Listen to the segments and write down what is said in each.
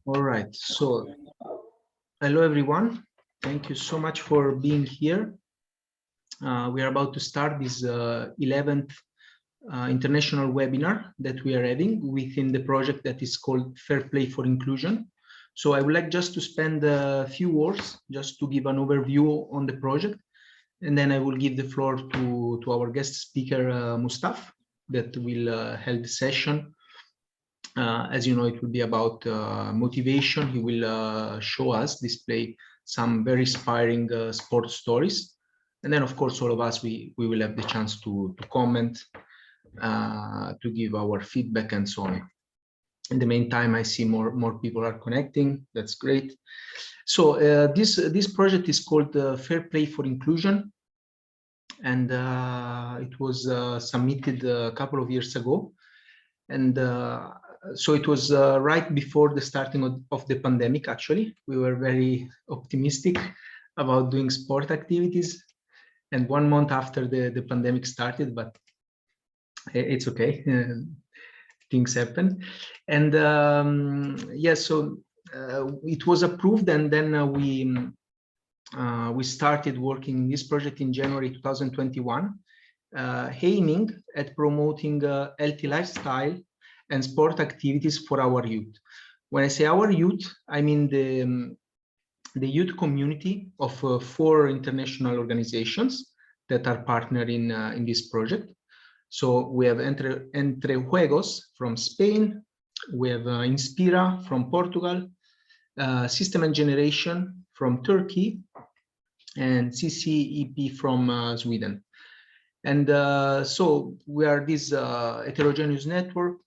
All right, so hello everyone. Thank you so much for being here. We are about to start this 11th international webinar that we are having within the project that is called FairPlay for Inclusion. So I would like just to spend a few words just to give an overview on the project, and then I will give the floor to our guest speaker, Mustaf, that will help the session. As you know, it will be about motivation. He will show us, display some very inspiring sports stories. And then, of course, all of us, we will have the chance to comment, to give our feedback and so on. In the meantime, I see more people are connecting. That's great. So this project is called FairPlay for Inclusion. And it was submitted a couple of years ago. And so it was right before the starting of the pandemic, actually. We were very optimistic about doing sport activities. And 1 month after the pandemic started, but it's okay. Things happen. And yeah, so it was approved, and then we started working in this project in January 2021, aiming at promoting healthy lifestyle and sport activities for our youth. When I say our youth, I mean the youth community of 4 international organizations that are partnered in this project. So we have Entrejuegos from Spain, we have Inspira from Portugal, System and Generation from Turkey, and CET from Sweden. And so we are this heterogeneous network,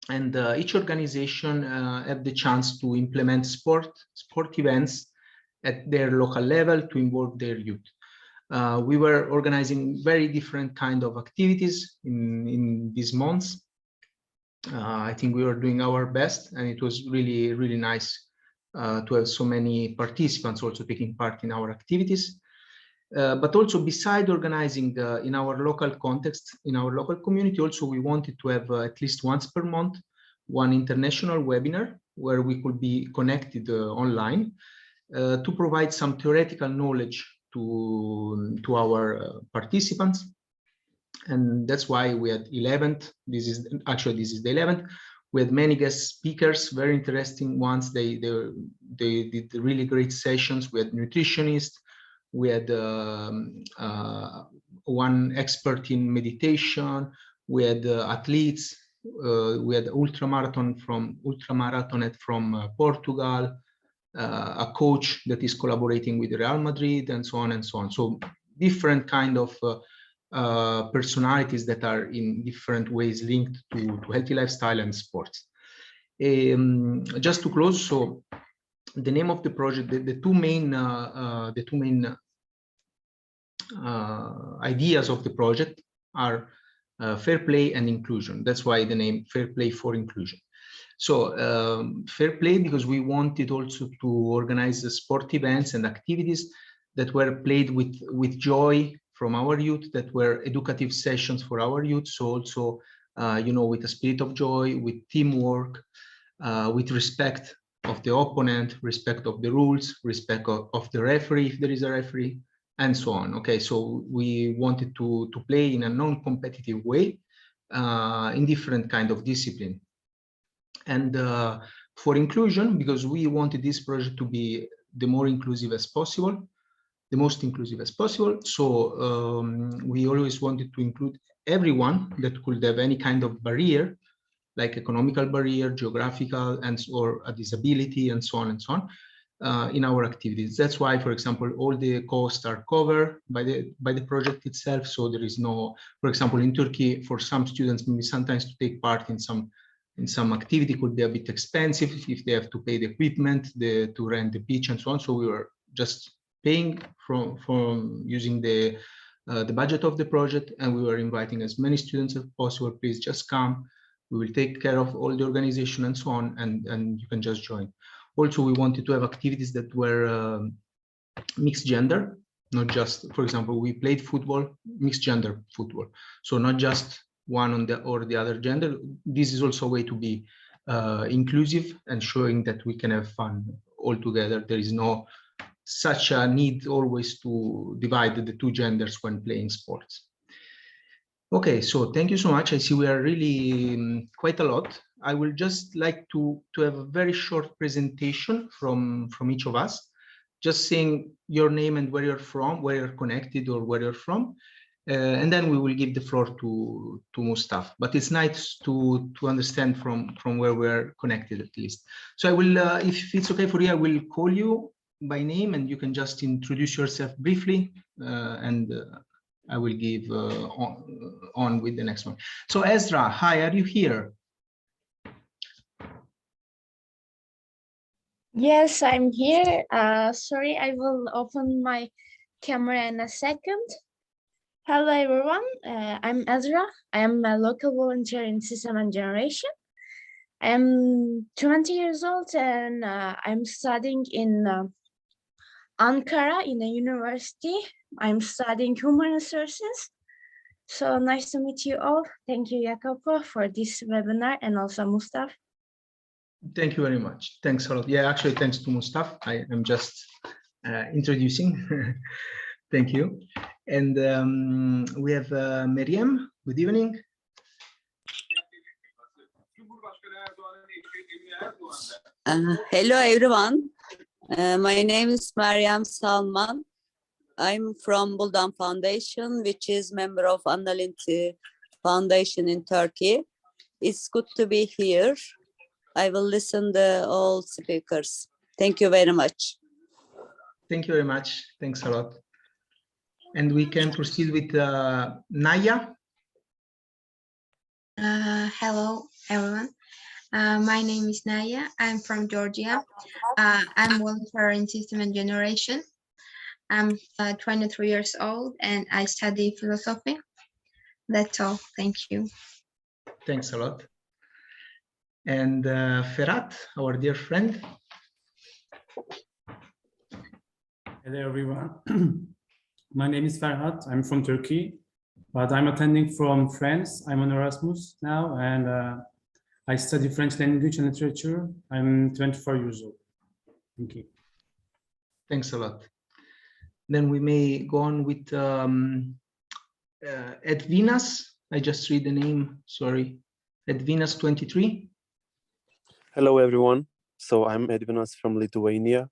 and each organization have the chance to implement sport events at their local level to involve their youth. We were organizing very different kind of activities in these months. I think we were doing our best, and it was really, really nice to have so many participants also taking part in our activities. But also, beside organizing in our local context, in our local community, also we wanted to have at least once per month one international webinar where we could be connected online to provide some theoretical knowledge to our participants. And that's why we had 11th. This is the 11th. We had many guest speakers, very interesting ones. They did really great sessions. We had nutritionists. We had one expert in meditation. We had athletes. We had ultramarathonet from Portugal. A coach that is collaborating with Real Madrid, and so on and so on. So different kind of personalities that are in different ways linked to healthy lifestyle and sports. Just to close, so the name of the project, the two main ideas of the project are fair play and inclusion. That's why the name FairPlay for Inclusion. So fair play, because we wanted also to organize the sport events and activities that were played with joy from our youth, that were educative sessions for our youth. So also, you know, with a spirit of joy, with teamwork, with respect of the opponent, respect of the rules, respect of the referee, if there is a referee, and so on. Okay, so we wanted to play in a non-competitive way in different kind of discipline. And for inclusion, because we wanted this project to be the more inclusive as possible, the most inclusive as possible. So we always wanted to include everyone that could have any kind of barrier, like economical barrier, geographical, or a disability, and so on and so on, in our activities. That's why, for example, all the costs are covered by the project itself. So there is no, for example, in Turkey, for some students, maybe sometimes to take part in some activity could be a bit expensive if they have to pay the equipment, to rent the pitch, and so on. So we were just paying from using the budget of the project, and we were inviting as many students as possible. Please just come. We will take care of all the organization and so on, and you can just join. Also, we wanted to have activities that were mixed gender. not just, for example, we played football, mixed gender football. So not just one on the or the other gender. This is also a way to be inclusive and showing that we can have fun all together. There is no such a need always to divide the two genders when playing sports. Okay, so thank you so much. I see we are really quite a lot. I will just like to have a very short presentation from each of us, just saying your name and where you're from, where you're connected or where you're from. And then we will give the floor to Mustaf. But it's nice to understand from where we're connected at least. So I will, if it's okay for you, I will call you by name and you can just introduce yourself briefly and I will give on with the next one. So Ezra, hi, are you here? Yes, I'm here. Sorry, I will open my camera in a second. Hello, everyone. I'm Ezra. I am a local volunteer in System and Generation. I'm 20 years old and I'm studying in Ankara in a university. I'm studying human resources. So nice to meet you all. Thank you, Jacopo, for this webinar and also Mustaf. Thank you very much. Thanks a lot. Yeah, actually, thanks to Mustaf. I am just introducing. Thank you. And we have Meryem. Good evening. Hello, everyone. My name is Meryem Salman. I'm from Buldan Foundation, which is member of Untitled Foundation in Turkey. It's good to be here. I will listen to all speakers. Thank you very much. Thank you very much. Thanks a lot. And we can proceed with Naya. Hello, everyone. My name is Naya. I'm from Georgia. I'm volunteer in System and Generation. I'm 23 years old and I study philosophy. That's all. Thank you. Thanks a lot. And Ferhat, our dear friend. Hello, everyone. My name is Ferhat. I'm from Turkey, but I'm attending from France. I'm on Erasmus now, and I study French language and literature. I'm 24 years old. Thank you. Thanks a lot. Then we may go on with Edvinas. I just read the name, sorry. Edvinas 23. Hello, everyone. So I'm Edvinas from Lithuania,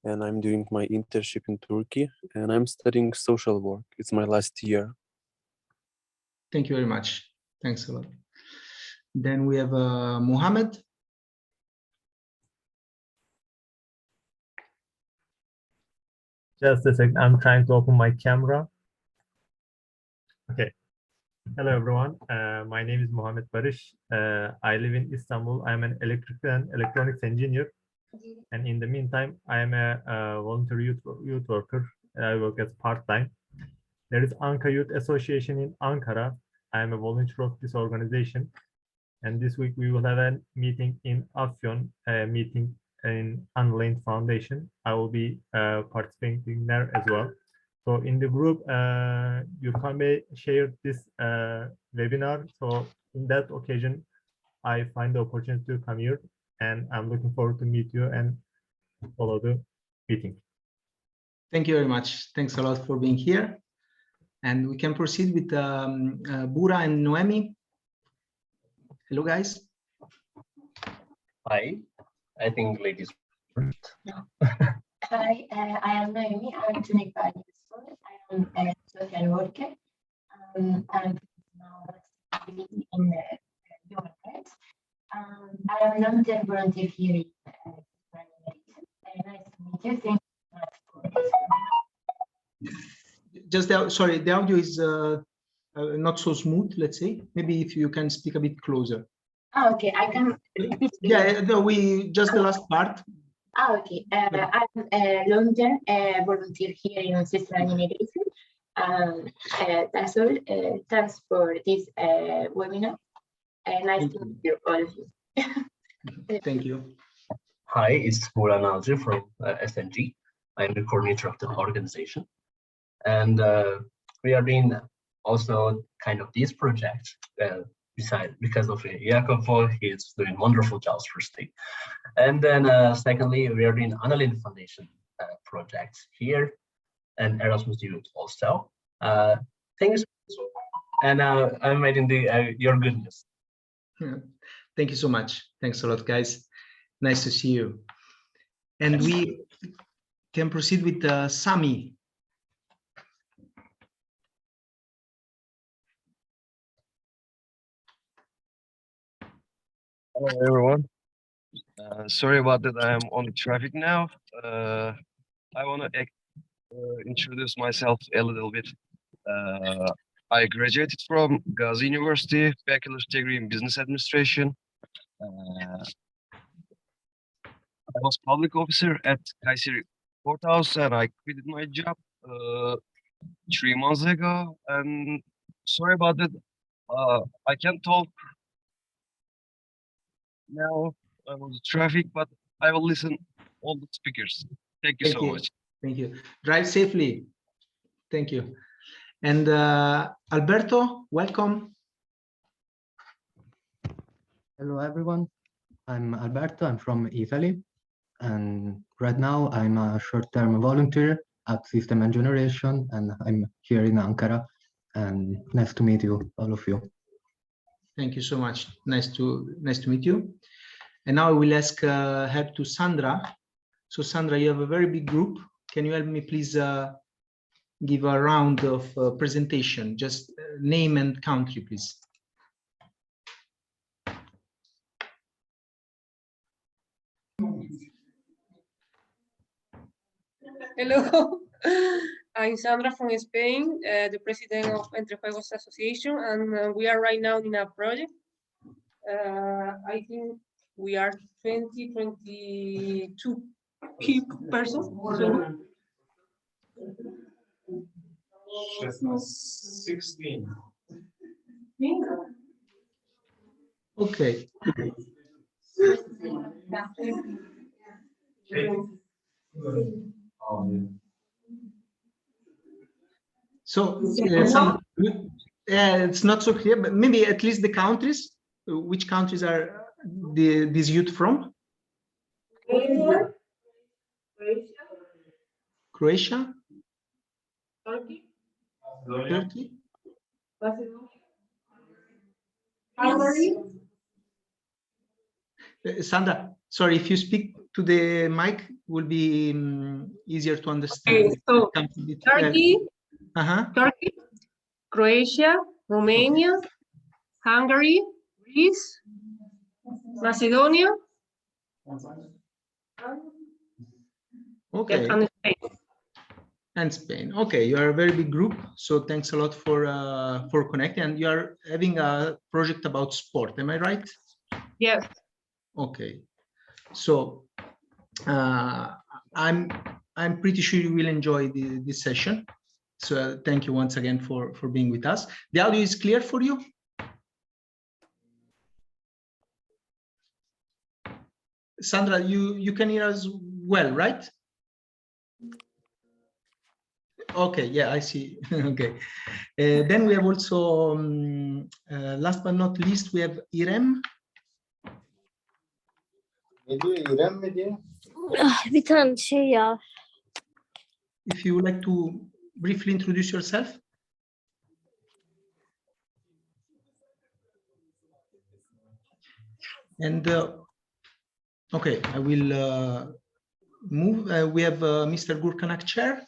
and I'm doing my internship in Turkey, and I'm studying social work. It's my last year. Thank you very much. Thanks a lot. Then we have Mohammed. Just a second, I'm trying to open my camera. Okay. Hello, everyone. My name is Mohammed Barış. I live in Istanbul. I'm an electrical and electronics engineer. And in the meantime, I am a volunteer youth worker. I work as part-time. There is Ankara Youth Association in Ankara. I am a volunteer of this organization. And this week we will have a meeting in Afyon, a meeting in Untitled Foundation. I will be participating there as well. So in the group, you can share this webinar. So in that occasion, I find the opportunity to come here, and I'm looking forward to meet you and follow the meeting. Thank you very much. Thanks a lot for being here. And we can proceed with Bura and Noemi. Hello, guys. Hi, I think ladies. Hi, I am Noemi. I'm 25 years old. I am a social worker. I'm now in the human rights. I am not a volunteer here in nice to meet you. Thank you so much for this. Just sorry, the audio is not so smooth, let's say. Maybe if you can speak a bit closer. Oh, okay, I can repeat. Yeah, no, we just the last part. Oh, okay. I'm a long-term volunteer here in System and Generation. That's all. Thanks for this webinar. Nice to meet you, all of you. Thank you. Hi, it's Buran Alji from SNG. I'm the coordinator of the organization. And we are doing also kind of these projects because of Jacopo. He's doing wonderful jobs firstly. And then secondly, we are doing Annalyn Foundation projects here and Erasmus Youth also. Thanks. And I'm waiting your goodness. Yeah. Thank you so much. Thanks a lot, guys. Nice to see you. And we can proceed with Sami. Hello, everyone. Sorry about that. I am on the traffic now. I want to introduce myself a little bit. I graduated from Gazi University, bachelor's degree in business administration. I was public officer at Kayseri Courthouse, and I quit my job 3 months ago. And sorry about that. I can't talk now. I'm on the traffic, but I will listen all the speakers. Thank you so much. Thank you. Drive safely. Thank you. And Alberto, welcome. Hello, everyone. I'm Alberto. I'm from Italy. And right now I'm a short-term volunteer at System and Generation, and I'm here in Ankara. And nice to meet you, all of you. Thank you so much. Nice to meet you. And now I will ask help to Sandra. So Sandra, you have a very big group. Can you help me please give a round of presentation? Just name and country, please. Hello, I'm Sandra from Spain, the president of Entrejuegos Association, and we are right now in a project. I think we are 22 persons. So 16. Okay. So it's not so clear, but maybe at least the countries. Which countries are these youth from? Croatia. Turkey. Turkey. Sandra, sorry, if you speak to the mic, will be easier to understand. Okay, so Turkey, Turkey, Croatia, Romania, Hungary, Greece, Macedonia, okay, and Spain. And Spain. Okay, you are a very big group, so thanks a lot for connecting. And you are having a project about sport, am I right? Yes. Okay, so I'm pretty sure you will enjoy this session. So thank you once again for being with us. The audio is clear for you? Sandra, you can hear us well, right? Okay, yeah, I see. Okay. Then we have also, last but not least, we have Irem. Bir tane şey ya. If you would like to briefly introduce yourself. And okay, I will move. We have Mr. Gurkanak chair.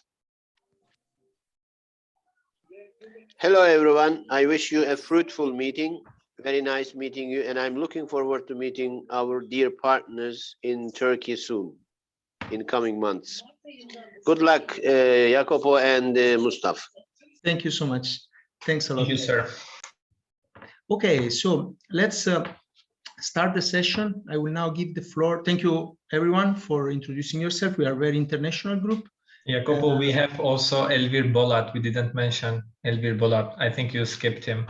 Hello, everyone. I wish you a fruitful meeting. Very nice meeting you, and I'm looking forward to meeting our dear partners in Turkey soon, in coming months. Good luck, Jacopo and Mustaf. Thank you so much. Thanks a lot. Thank you, sir. Okay, so let's start the session. I will now give the floor. Thank you, everyone, for introducing yourself. We are a very international group. Jacopo, we have also Elvir Bolat. We didn't mention Elvir Bolat. I think you skipped him.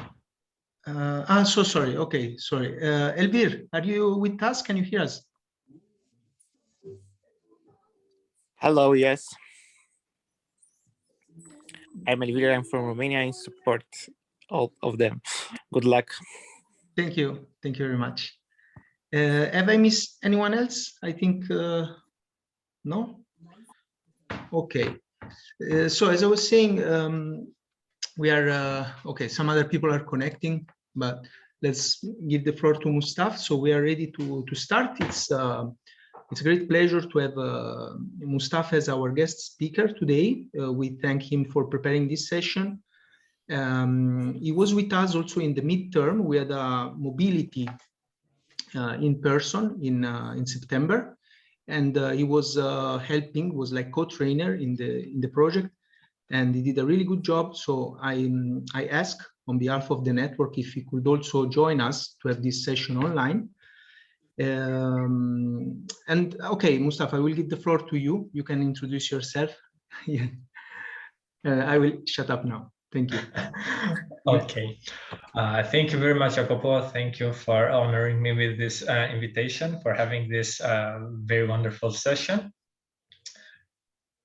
So sorry. Okay, sorry. Elvir, are you with us? Can you hear us? Hello, yes. I'm Elvira. I'm from Romania. I support all of them. Good luck. Thank you. Thank you very much. Have I missed anyone else? I think no. Okay. So as I was saying, we are okay. Some other people are connecting, but let's give the floor to Mustaf. So we are ready to start. It's a great pleasure to have Mustafa as our guest speaker today. We thank him for preparing this session. He was with us also in the midterm. We had a mobility in person in September, and he was helping, was like co-trainer in the project, and he did a really good job. So I asked on behalf of the network if he could also join us to have this session online. And okay, Mustafa, I will give the floor to you. You can introduce yourself. Yeah. I will shut up now. Thank you. Okay. Thank you very much, Jacopo. Thank you for honoring me with this invitation, for having this very wonderful session.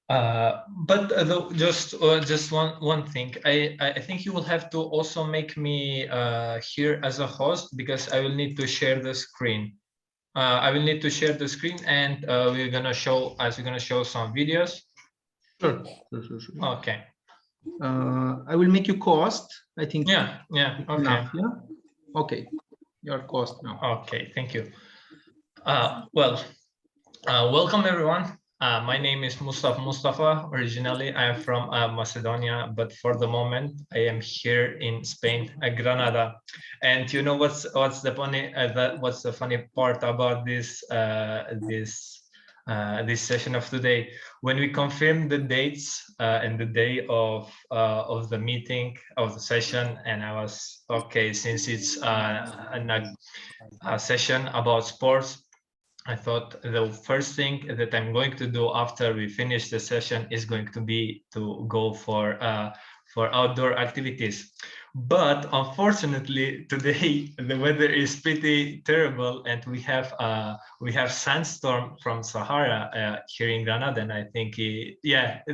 But just one thing, I think you will have to also make me here as a host, because I will need to share the screen. I will need to share the screen, and we're gonna show some videos. Sure. Okay. I will make you co-host. I think. Yeah. Okay. Enough, yeah. Okay. Your co-host now. Okay. Thank you. Welcome everyone. My name is Mustafa. Originally, I am from Macedonia, but for the moment, I am here in Spain, Granada. And you know what's the funny part about this this session of today? When we confirmed the dates and the day of the meeting, of the session, and I was okay, since it's a session about sports, I thought the first thing that I'm going to do after we finish the session is going to be to go for outdoor activities. But unfortunately, today the weather is pretty terrible, and we have sandstorm from Sahara here in Granada, and I think the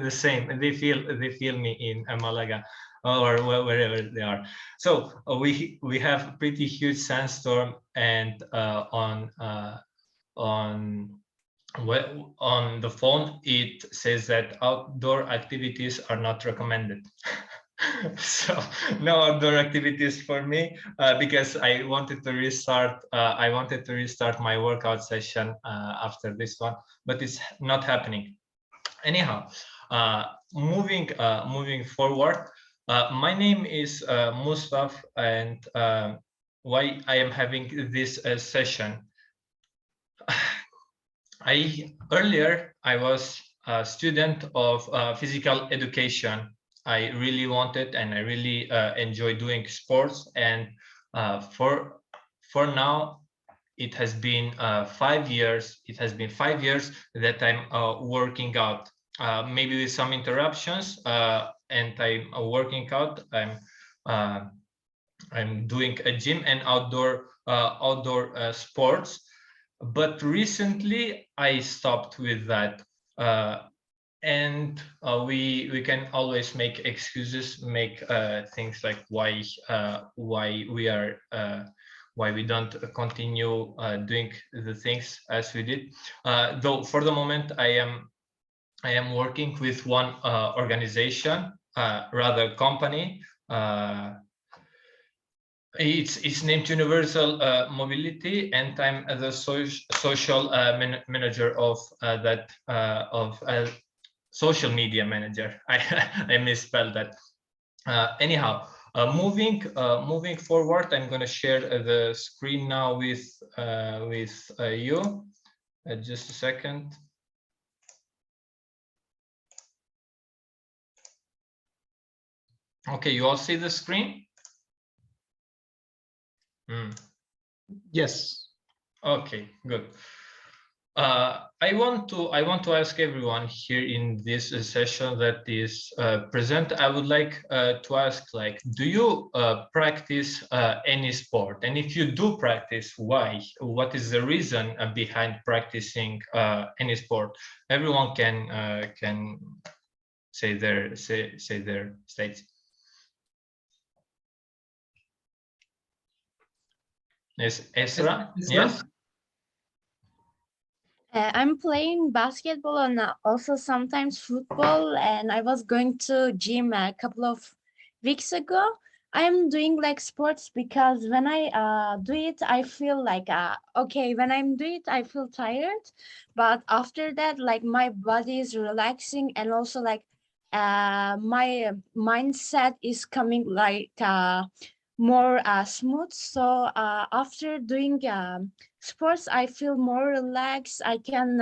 same. They feel me in Malaga or wherever they are. So we have pretty huge sandstorm, and on the phone it says that outdoor activities are not recommended. So no outdoor activities for me, because I wanted to restart my workout session after this one, but it's not happening. Anyhow, moving forward, my name is Mustaf, and why I am having this session. Earlier I was a student of physical education. I really wanted, and I really enjoy doing sports, and for now it has been 5 years. It has been 5 years that I'm working out, maybe with some interruptions, and I'm working out. I'm doing a gym and outdoor sports. But recently I stopped with that, and we can always make excuses, make things like why we don't continue doing the things as we did. Though for the moment I am working with one organization, rather company. It's named Universal Mobility, and I'm the social manager of that social media manager. I misspelled that. Anyhow, moving forward, I'm going to share the screen now with you. Just a second. Okay, you all see the screen? Yes. Okay, good. I want to ask everyone here in this session that is present. I would like to ask, like, do you practice any sport? And if you do practice, why? What is the reason behind practicing any sport? Everyone can say their states. Yes, Esra. Yes. I'm playing basketball and also sometimes football, and I was going to gym a couple of weeks ago. I'm doing like sports because when I do it, I feel like okay, when I'm doing it, I feel tired, but after that, like my body is relaxing, and also like my mindset is coming like more smooth. So after doing sports, I feel more relaxed. I can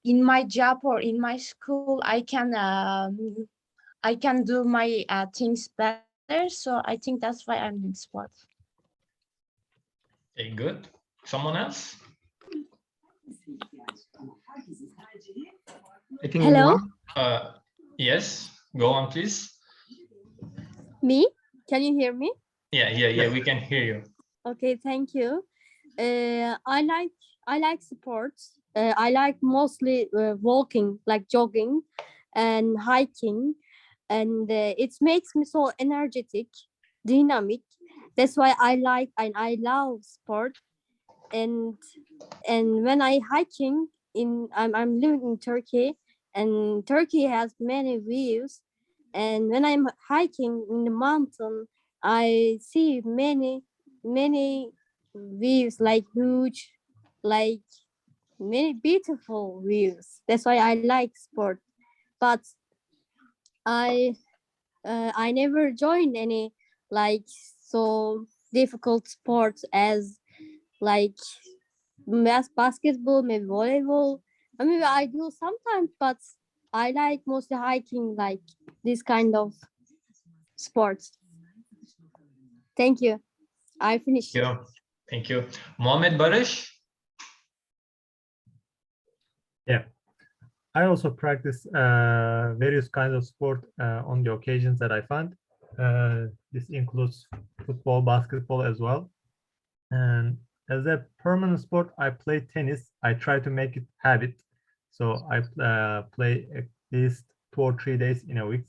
in my job or in my school, I can do my things better. So I think that's why I'm in sports. Okay, good. Someone else? I think Hello? Yes, go on, please. Me? Can you hear me? Yeah, we can hear you. Okay, thank you. I like sports. I like mostly walking, like jogging and hiking, and it makes me so energetic, dynamic. That's why I like and I love sport. And when I hiking I'm living in Turkey, and Turkey has many views. And when I'm hiking in the mountain, I see many views, like huge, like many beautiful views. That's why I like sport. But I never joined any like so difficult sports as like basketball, maybe volleyball. I mean, I do sometimes, but I like mostly hiking, like this kind of sports. Thank you. I finished. Thank you. Mohamed Barish? Yeah, I also practice various kinds of sport on the occasions that I find. This includes football, basketball as well. And as a permanent sport, I play tennis. I try to make it habit. So I play at least 2 or 3 days in a week.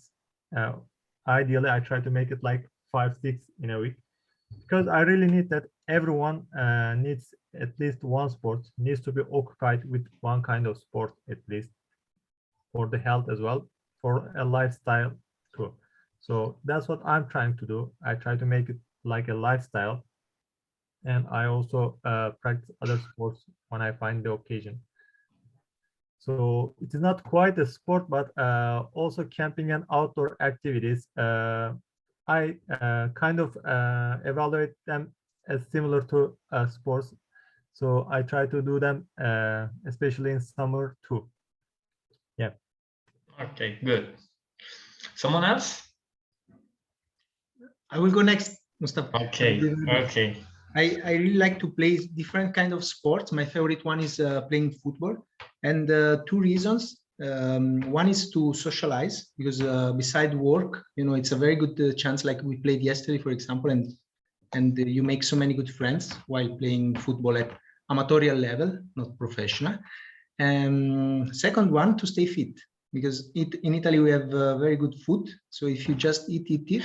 Ideally, I try to make it like 5, 6 in a week, because I really need that. Everyone needs at least one sport, needs to be occupied with one kind of sport at least, for the health as well, for a lifestyle too. So that's what I'm trying to do. I try to make it like a lifestyle. And I also practice other sports when I find the occasion. So it is not quite a sport, but also camping and outdoor activities. I kind of evaluate them as similar to sports. So I try to do them, especially in summer too. Yeah. Okay, good. Someone else? I will go next, Mustafa. Okay. I really like to play different kind of sports. My favorite one is playing football, and 2 reasons. One is to socialize, because beside work, it's a very good chance. Like we played yesterday, for example, and you make so many good friends while playing football at amatorial level, not professional. Second one, to stay fit, because in Italy we have very good food. So if you just eat.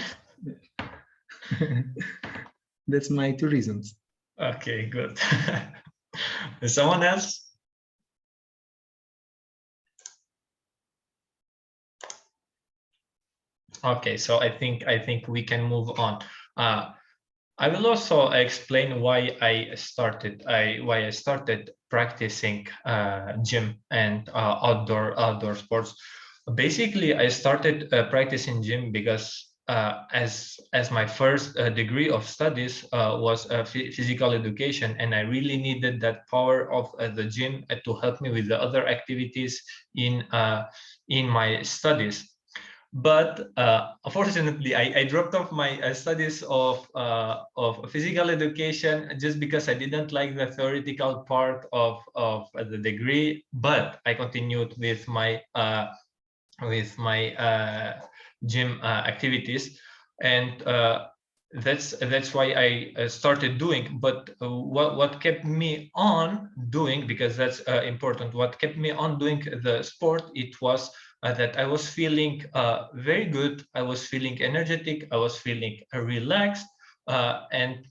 That's my 2 reasons. Okay, good. Someone else? Okay, so I think we can move on. I will also explain why I started practicing gym and outdoor sports. Basically, I started practicing gym because as my first degree of studies was physical education, and I really needed that power of the gym to help me with the other activities in my studies. But unfortunately, I dropped off my studies of physical education just because I didn't like the theoretical part of the degree. But I continued with my gym activities, and that's why I started doing. But what kept me on doing, because that's important, what kept me on doing the sport, it was that I was feeling very good. I was feeling energetic. I was feeling relaxed, and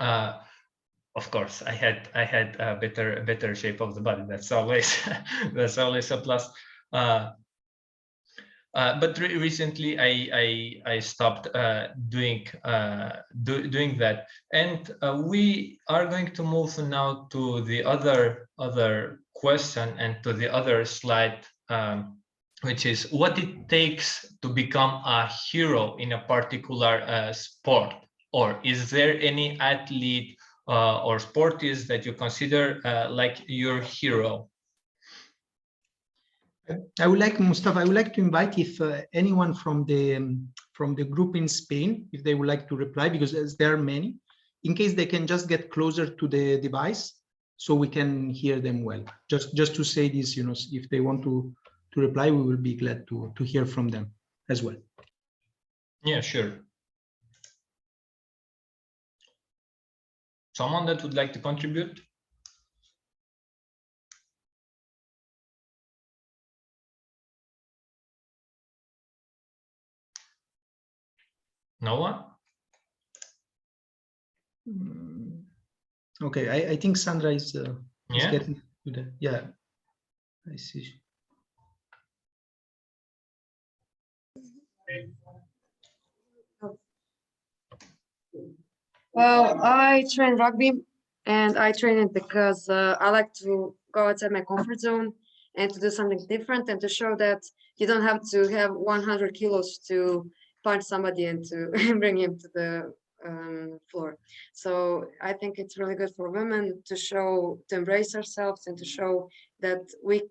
of course, I had a better shape of the body. That's always that's always a plus. But recently, I stopped doing that, and we are going to move now to the other question and to the other slide, which is what it takes to become a hero in a particular sport, or is there any athlete or sportist that you consider like your hero? I would like, Mustafa, I would like to invite if anyone from the group in Spain, if they would like to reply, because as there are many, in case they can just get closer to the device so we can hear them well. Just to say this, you know, if they want to reply, we will be glad to hear from them as well. Yeah, sure. Someone that would like to contribute? No one? Okay, I think Sandra is Yeah? getting to the, yeah, I see. Well, I train rugby, and I train it because I like to go outside my comfort zone and to do something different and to show that you don't have to have 100 kilos to punch somebody and to bring him to the floor. So I think it's really good for women to show, to embrace ourselves and to show that we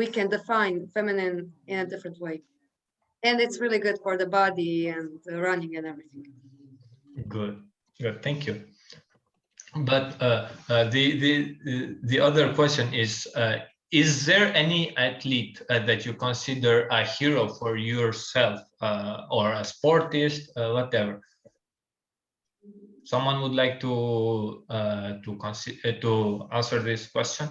can define feminine in a different way. And it's really good for the body and the running and everything. Good, good, thank you. But the other question is there any athlete that you consider a hero for yourself, or a sportist, whatever? Someone would like to answer this question?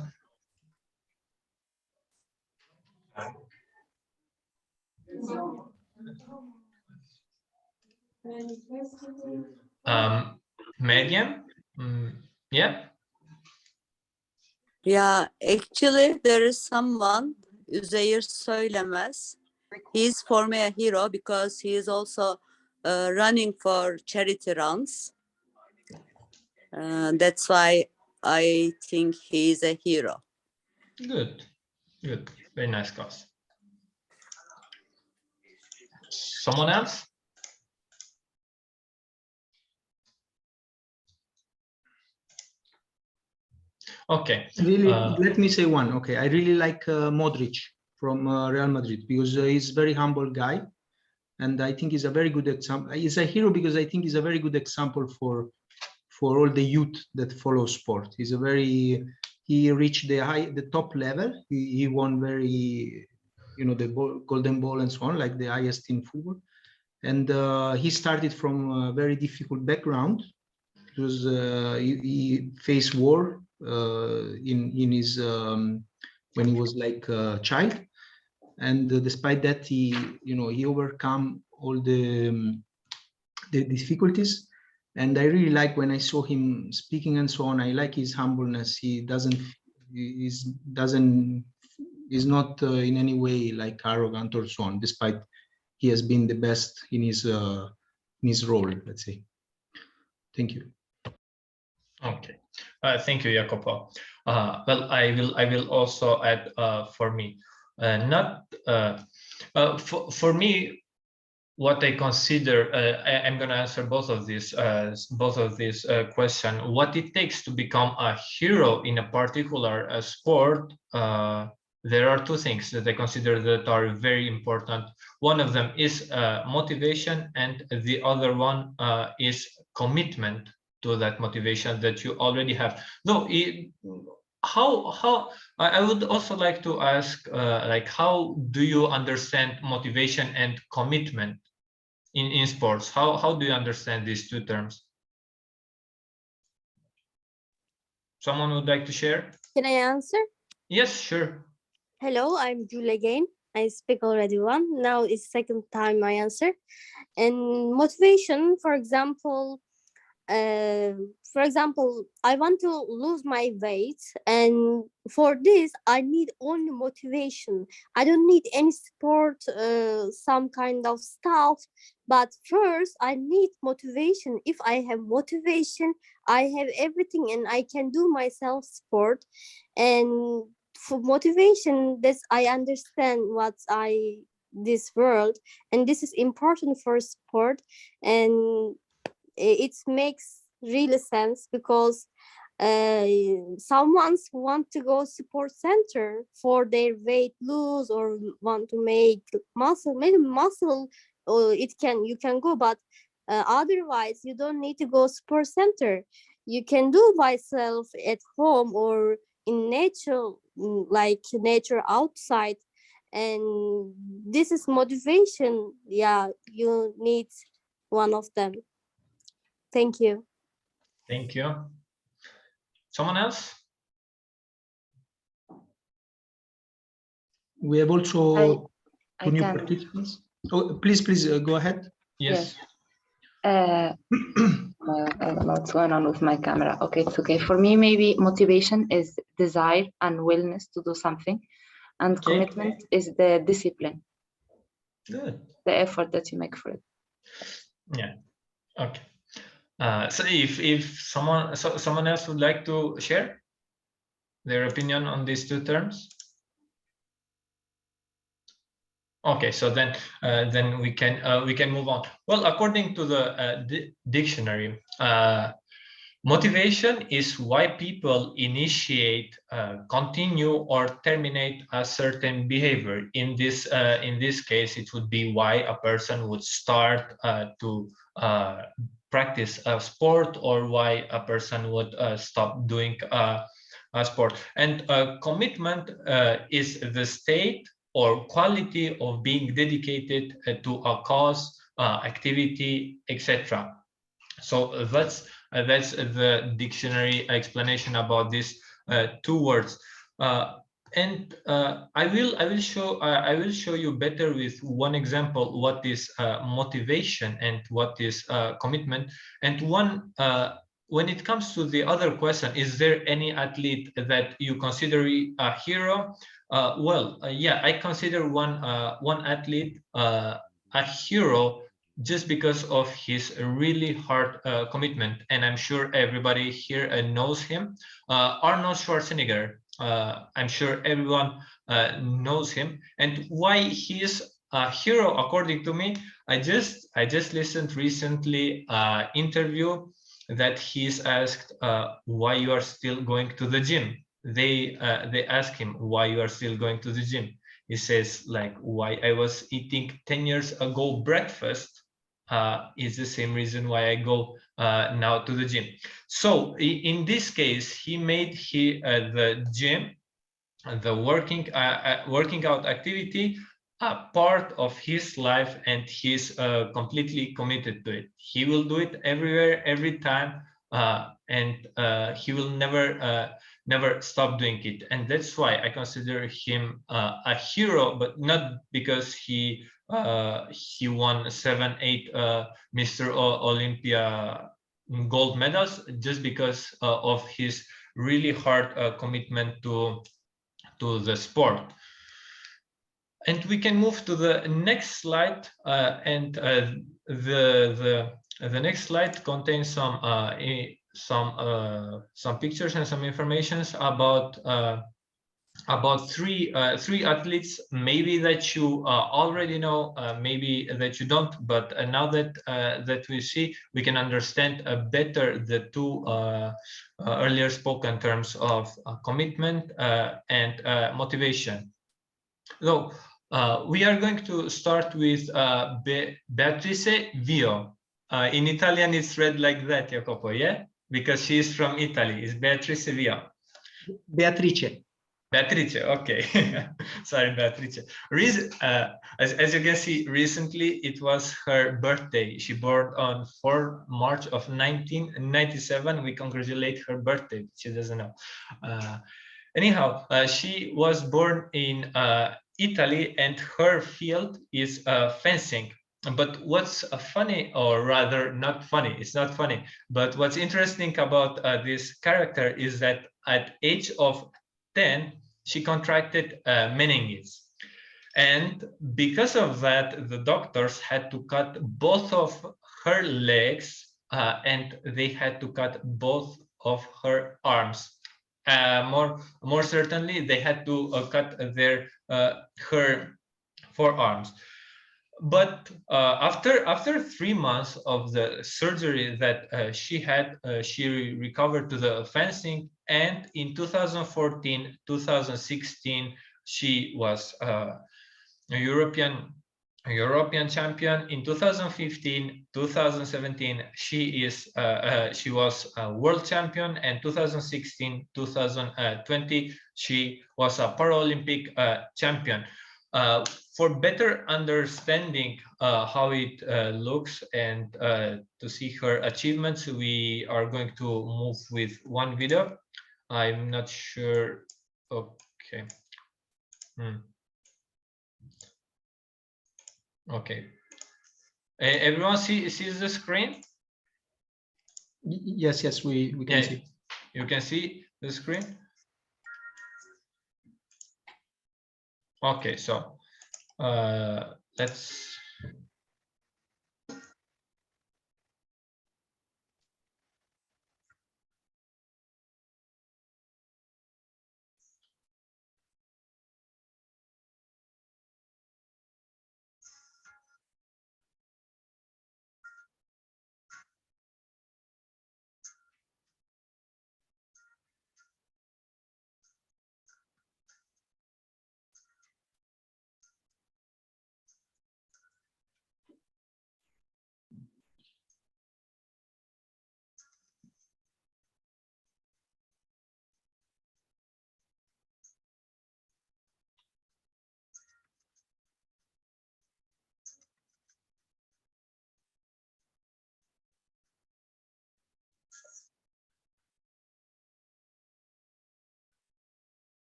Meryem? Yeah. Yeah, actually, there is someone, Üzeyir Söylemez. He's for me a hero because he is also running for charity runs. That's why I think he is a hero. Good, good, very nice cause. Someone else? Okay. Really, let me say one. Okay, I really like Modric from Real Madrid because he's a very humble guy, and I think he's a very good example. He's a hero because I think he's a very good example for all the youth that follow sport. He's a very, he reached the top level. He won very, you know, the golden ball and so on, like the highest in football. And he started from a very difficult background. It was he faced war in his when he was like a child, and despite that he, you know, he overcome all the difficulties. And I really like when I saw him speaking and so on. I like his humbleness. He is not in any way like arrogant or so on, despite he has been the best in his role, let's say. Thank you. Okay, thank you, Jacopo. Well, I will also add for me, for me, what I consider, I'm going to answer both of these questions. What it takes to become a hero in a particular sport, there are two things that I consider that are very important. One of them is motivation, and the other one is commitment to that motivation that you already have. No, how I would also like to ask, like, how do you understand motivation and commitment in sports? How do you understand these two terms? Someone would like to share? Can I answer? Yes, sure. Hello, I'm Julie again. I speak already one. Now it's second time I answer. And motivation, for example, I want to lose my weight, and for this I need only motivation. I don't need any support, some kind of stuff, but first I need motivation. If I have motivation, I have everything and I can do myself sport. And for motivation, this I understand what this world, and this is important for sport. And it makes really sense because someone want to go sport center for their weight lose or want to make muscle, maybe muscle, or you can go, but otherwise you don't need to go sport center. You can do by yourself at home or in nature, like nature outside. And this is motivation. Yeah, you need one of them. Thank you. Thank you. Someone else? We have also I two new can. participants. Oh, please, go ahead. Yes. I don't know what's going on with my camera. Okay, it's okay. For me, maybe motivation is desire and willingness to do something, and commitment is the discipline. Good. The effort that you make for it. Yeah. Okay. So if someone else would like to share their opinion on these two terms. Okay, so then we can move on. Well, according to the dictionary, motivation is why people initiate, continue, or terminate a certain behavior. In this case, it would be why a person would start to practice a sport, or why a person would stop doing a sport. And commitment is the state or quality of being dedicated to a cause, activity, etc. So that's the dictionary explanation about these two words. And I will show you better with one example what is motivation and what is commitment. And when it comes to the other question, is there any athlete that you consider a hero? Yeah, I consider one athlete a hero just because of his really hard commitment, and I'm sure everybody here knows him. Arnold Schwarzenegger. I'm sure everyone knows him, and why he is a hero according to me. I just listened recently interview that he's asked why you are still going to the gym. They ask him why you are still going to the gym. He says, like, why I was eating 10 years ago breakfast is the same reason why I go now to the gym. So in this case, he made the gym, the working out activity, a part of his life, and he's completely committed to it. He will do it everywhere, every time, and he will never stop doing it. And that's why I consider him a hero, but not because he won 7, 8 Mr. Olympia gold medals, just because of his really hard commitment to the sport. And we can move to the next slide, and the next slide contains some pictures and some informations about three athletes, maybe that you already know, maybe that you don't, but now that we see, we can understand better the two earlier spoken terms of commitment and motivation. So we are going to start with Beatrice Vio. In Italian, it's read like that, Jacopo, yeah? Because she is from Italy. It's Beatrice Vio. Beatrice. Beatrice, okay. Sorry, Beatrice. As you can see, recently it was her birthday. She born on 4 March of 1997. We congratulate her birthday. She doesn't know. Anyhow, she was born in Italy, and her field is fencing. But what's funny, or rather not funny, it's not funny, but what's interesting about this character is that at age of 10, she contracted meningitis. And because of that, the doctors had to cut both of her legs and they had to cut both of her arms. More certainly, they had to cut her forearms. But after 3 months of the surgery that she had, she recovered to the fencing, and in 2014, 2016, she was a European champion. In 2015, 2017, she was a world champion, and 2016, 2020, she was a Paralympic champion. For better understanding how it looks and to see her achievements, we are going to move with one video. I'm not sure. Okay. Okay. Everyone sees the screen? Yes, we can see. You can see the screen? Okay, so let's.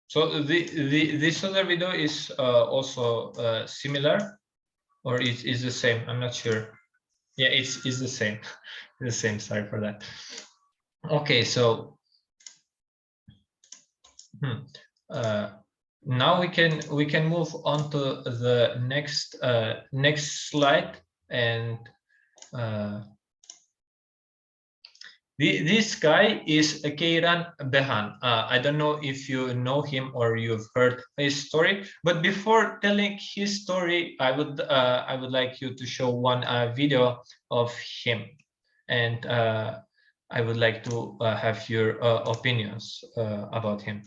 So this other video is also similar, or is the same? I'm not sure. Yeah, it's the same. The same. Sorry for that. Okay, so now we can move on to the next slide, and this guy is Keiran Behan. I don't know if you know him or you've heard his story, but before telling his story, I would like you to show one video of him, and I would like to have your opinions about him.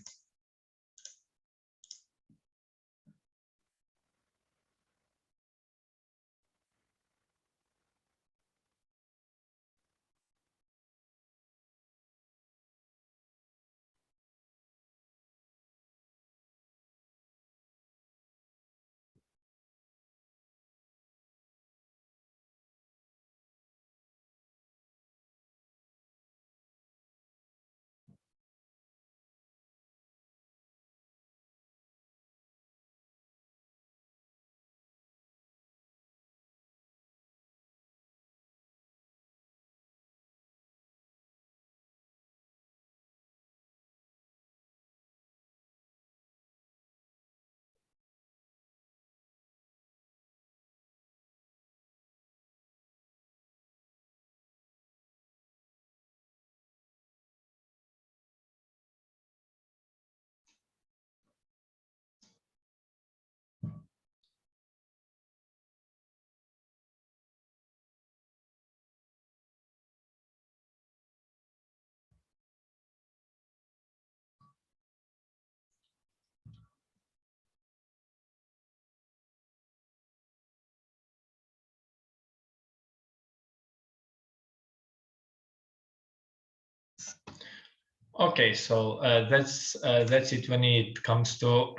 Okay, so that's it when it comes to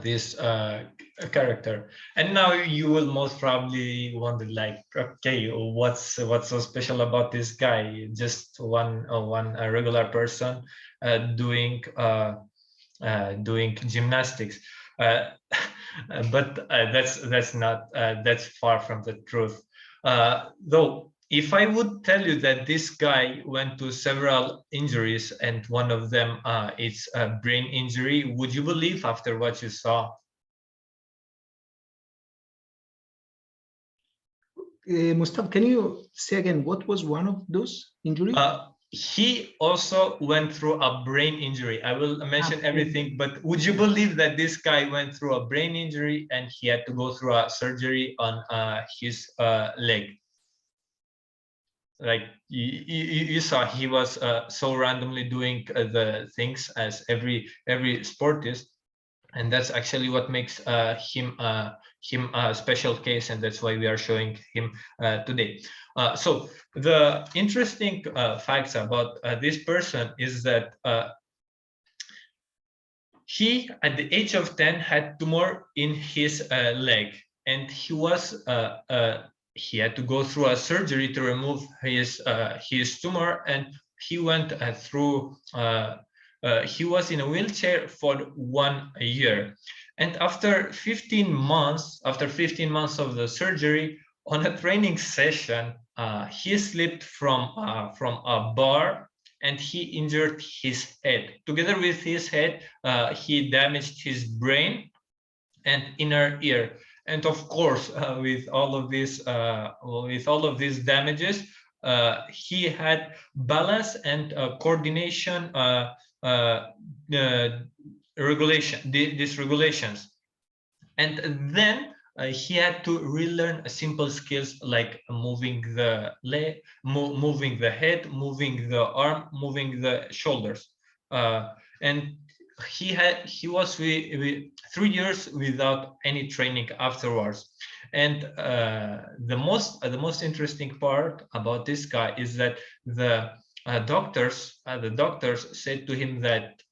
this character. And now you will most probably wonder, like, okay, what's so special about this guy? Just one regular person doing gymnastics. But that's far from the truth. Though, if I would tell you that this guy went to several injuries and one of them is a brain injury, would you believe after what you saw? Mustafa, can you say again, what was one of those injuries? He also went through a brain injury. I will mention everything, but would you believe that this guy went through a brain injury and he had to go through a surgery on his leg? Like you saw, he was so randomly doing the things as every sportist, and that's actually what makes him a special case, and that's why we are showing him today. So the interesting facts about this person is that he, at the age of 10, had tumor in his leg, and he had to go through a surgery to remove his tumor, and he went through. He was in a wheelchair for 1 year, and after 15 months of the surgery, on a training session, he slipped from a bar and he injured his head. Together with his head, he damaged his brain and inner ear. And of course, with all of these damages, he had balance and coordination dysregulations. And then he had to relearn simple skills like moving the leg, moving the head, moving the arm, moving the shoulders. And he was 3 years without any training afterwards. And the most interesting part about this guy is that the doctors said to him that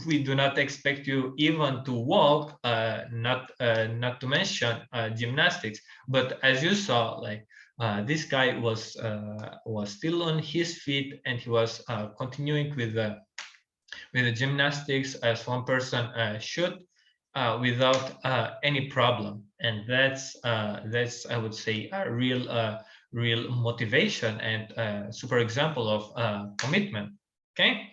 we do not expect you even to walk, not to mention gymnastics. But as you saw, like this guy was still on his feet, and he was continuing with the gymnastics as one person should, without any problem. And that's I would say a real motivation and super example of commitment. Okay.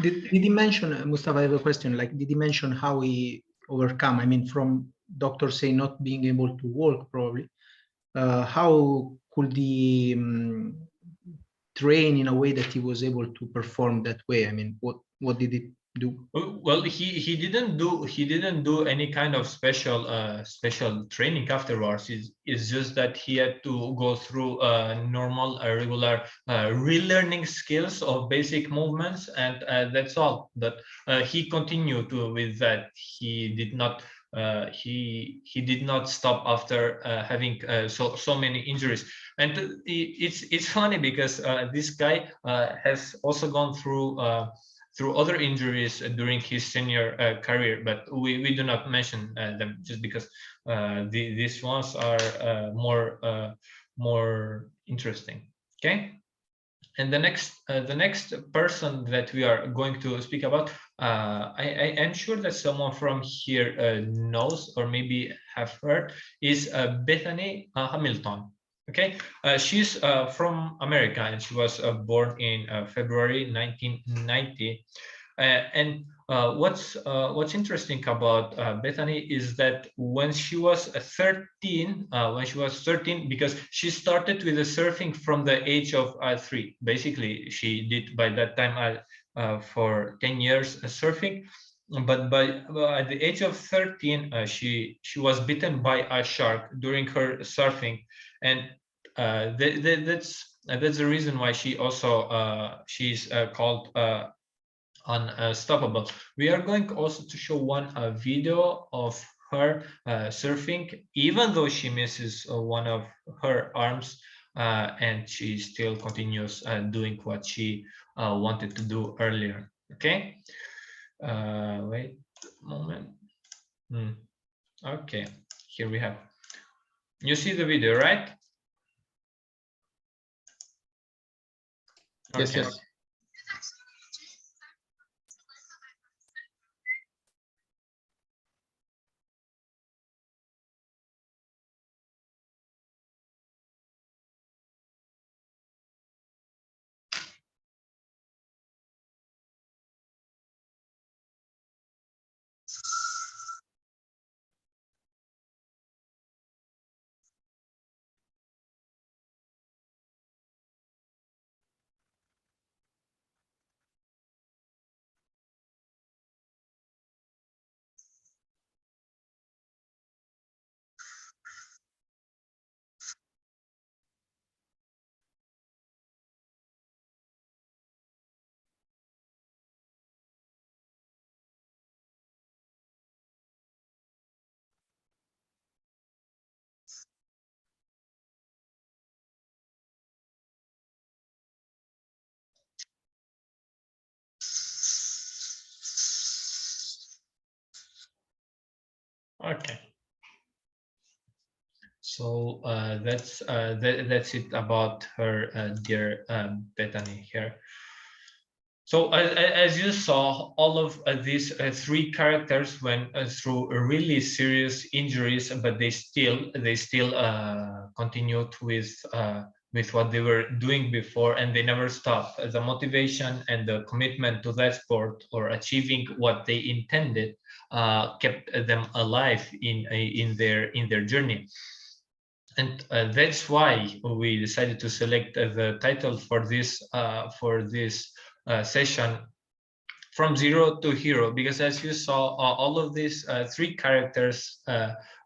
Did he mention, Mustafa, I have a question, like did he mention how he overcome? I mean, from doctors say not being able to walk, probably, how could he train in a way that he was able to perform that way? I mean, what did he do? Well, he didn't do any kind of special training afterwards. It's just that he had to go through normal regular relearning skills of basic movements, and that's all. But he continued with that. He did not he did not stop after having so many injuries. And it's funny because this guy has also gone through other injuries during his senior career, but we do not mention them just because these ones are more interesting. Okay. And the next person that we are going to speak about, I am sure that someone from here knows or maybe have heard, is Bethany Hamilton. Okay, she's from America, and she was born in February 1990. And what's interesting about Bethany is that when she was 13, because she started with the surfing from the age of 3. Basically, she did by that time for 10 years surfing. But at the age of 13, she was bitten by a shark during her surfing, and that's the reason why she also she's called unstoppable. We are going also to show one video of her surfing, even though she misses one of her arms. and she still continues doing what she wanted to do earlier. Okay, wait a moment. Okay, here we have. You see the video, right? Yes, Okay. yes. Okay. So that's it about her, dear Bethany here. So as you saw, all of these three characters went through really serious injuries, but they still continued with what they were doing before, and they never stopped. The motivation and the commitment to that sport or achieving what they intended kept them alive in their journey. And that's why we decided to select the title for this session, From Zero to Hero, because as you saw, all of these three characters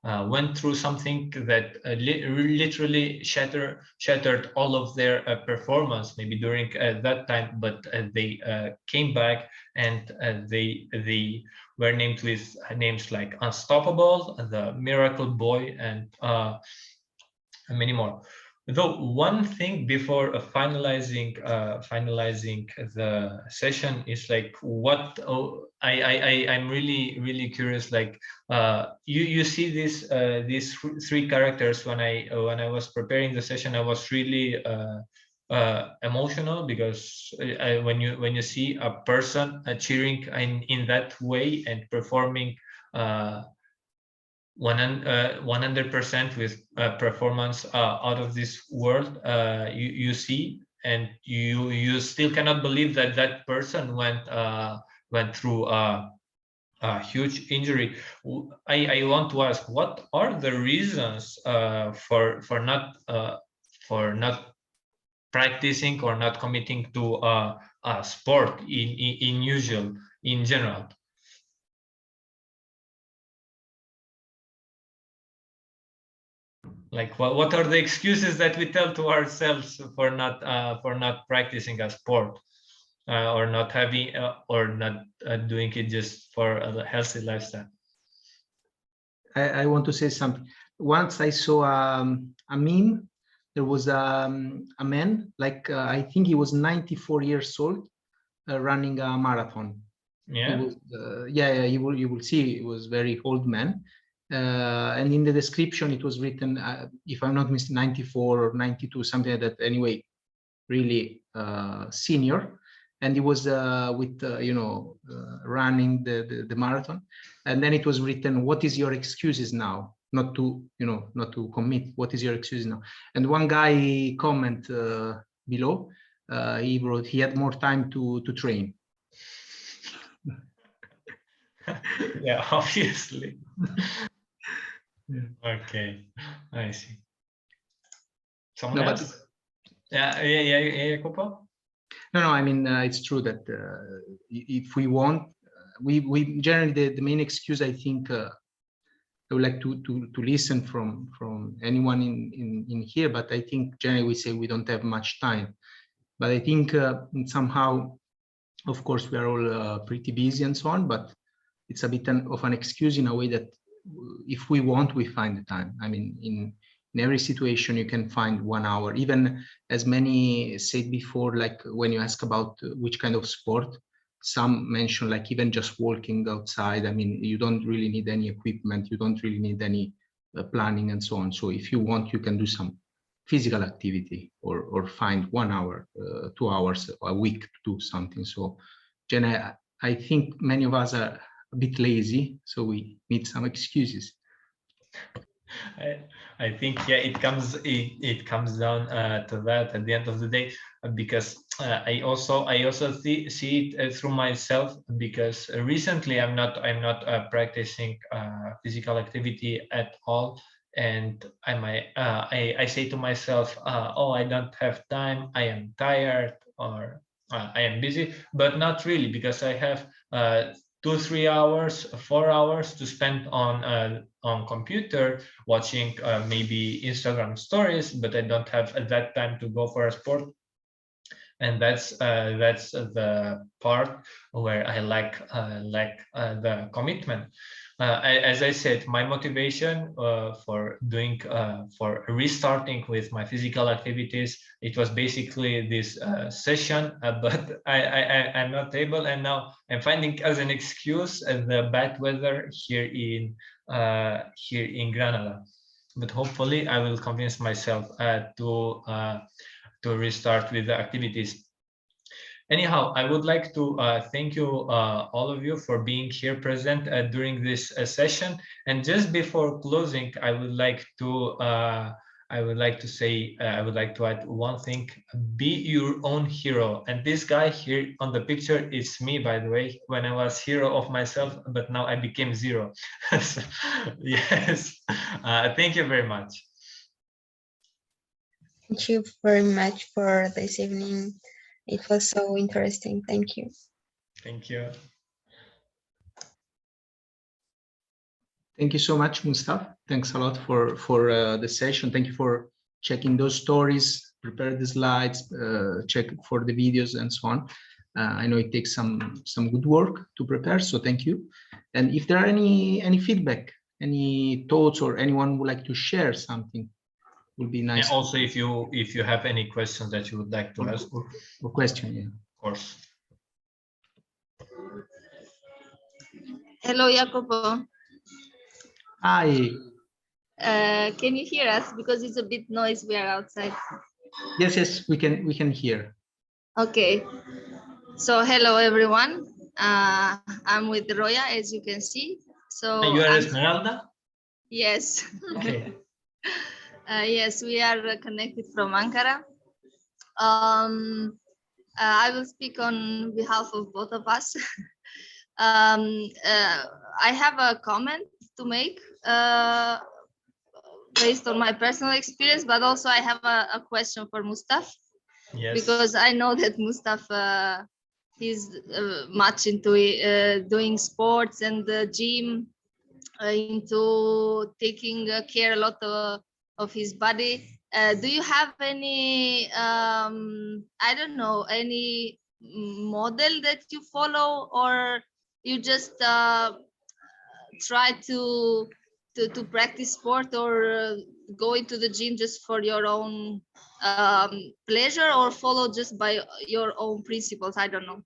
went through something that literally shattered all of their performance, maybe during that time, but they came back, and they were named with names like Unstoppable, the Miracle Boy, and many more. Though one thing before finalizing the session is like what I'm really curious. Like you see these three characters. When I was preparing the session, I was really emotional, because when you see a person cheering in that way and performing 100% with performance out of this world, you see, and you still cannot believe that that person went through a huge injury. I want to ask, what are the reasons for not practicing or not committing to a sport in general? Like what are the excuses that we tell to ourselves for not practicing a sport, or not having or not doing it just for a healthy lifestyle? I want to say something. Once I saw a meme. There was a man, like I think he was 94 years old, running a marathon. Yeah. He was, you will see he was very old man. And in the description it was written, if I'm not mistaken, 94 or 92, something like that. Anyway, really senior, and he was with running the marathon. And then it was written, what is your excuses now not to commit? What is your excuse now? And one guy comment below, he wrote he had more time to train. Yeah, obviously. Yeah. Okay, I see. Someone else? Yeah, Copa? No, I mean, it's true that if we want, we generally, the main excuse, I think, I would like to listen from anyone in here, but I think generally we say we don't have much time. But I think somehow, of course, we are all pretty busy and so on, but it's a bit of an excuse in a way that if we want, we find the time. I mean, in in every situation you can find 1 hour, even as many said before, like when you ask about which kind of sport, some mention like even just walking outside. I mean, you don't really need any equipment, you don't really need any planning and so on. So if you want, you can do some physical activity or find 1 hour, 2 hours a week to do something. So Jenna, I think many of us are a bit lazy, so we need some excuses. I think, yeah, it comes down to that at the end of the day, because I also see it through myself, because recently I'm not practicing physical activity at all, and I say to myself, oh, I don't have time, I am tired, or I am busy, but not really, because I have 2-3 hours, 4 hours to spend on computer watching maybe Instagram stories, but I don't have at that time to go for a sport. And that's the part where I lack the commitment. As I said, my motivation for restarting with my physical activities, it was basically this session, but I'm not able, and now I'm finding as an excuse the bad weather here in Granada. But hopefully I will convince myself to restart with the activities. Anyhow, I would like to thank you, all of you, for being here present during this session. And just before closing, I would like to add one thing: be your own hero. And this guy here on the picture is me, by the way, when I was hero of myself, but now I became zero. So, yes, thank you very much. Thank you very much for this evening. It was so interesting. Thank you. Thank you. Thank you so much, Mustafa. Thanks a lot for the session. Thank you for checking those stories, prepare the slides, check for the videos and so on. I know it takes some good work to prepare, so thank you. And if there are any feedback, any thoughts, or anyone would like to share something, would be nice. And also, if you have any questions that you would like to ask, or question, yeah, of course. Hello, Jacopo. Hi. Can you hear us? Because it's a bit noise. We are outside. Yes, we can hear. Okay. So hello, everyone. I'm with Roya, as you can see. So and you are Esmeralda? Yes. Okay. Yes, we are connected from Ankara. I will speak on behalf of both of us. I have a comment to make based on my personal experience, but also I have a question for Mustaf. Yes. Because I know that Mustaf is much into doing sports and the gym, into taking care a lot of his body. Do you have any, I don't know, any model that you follow, or you just try to practice sport or go into the gym just for your own pleasure, or follow just by your own principles? I don't know.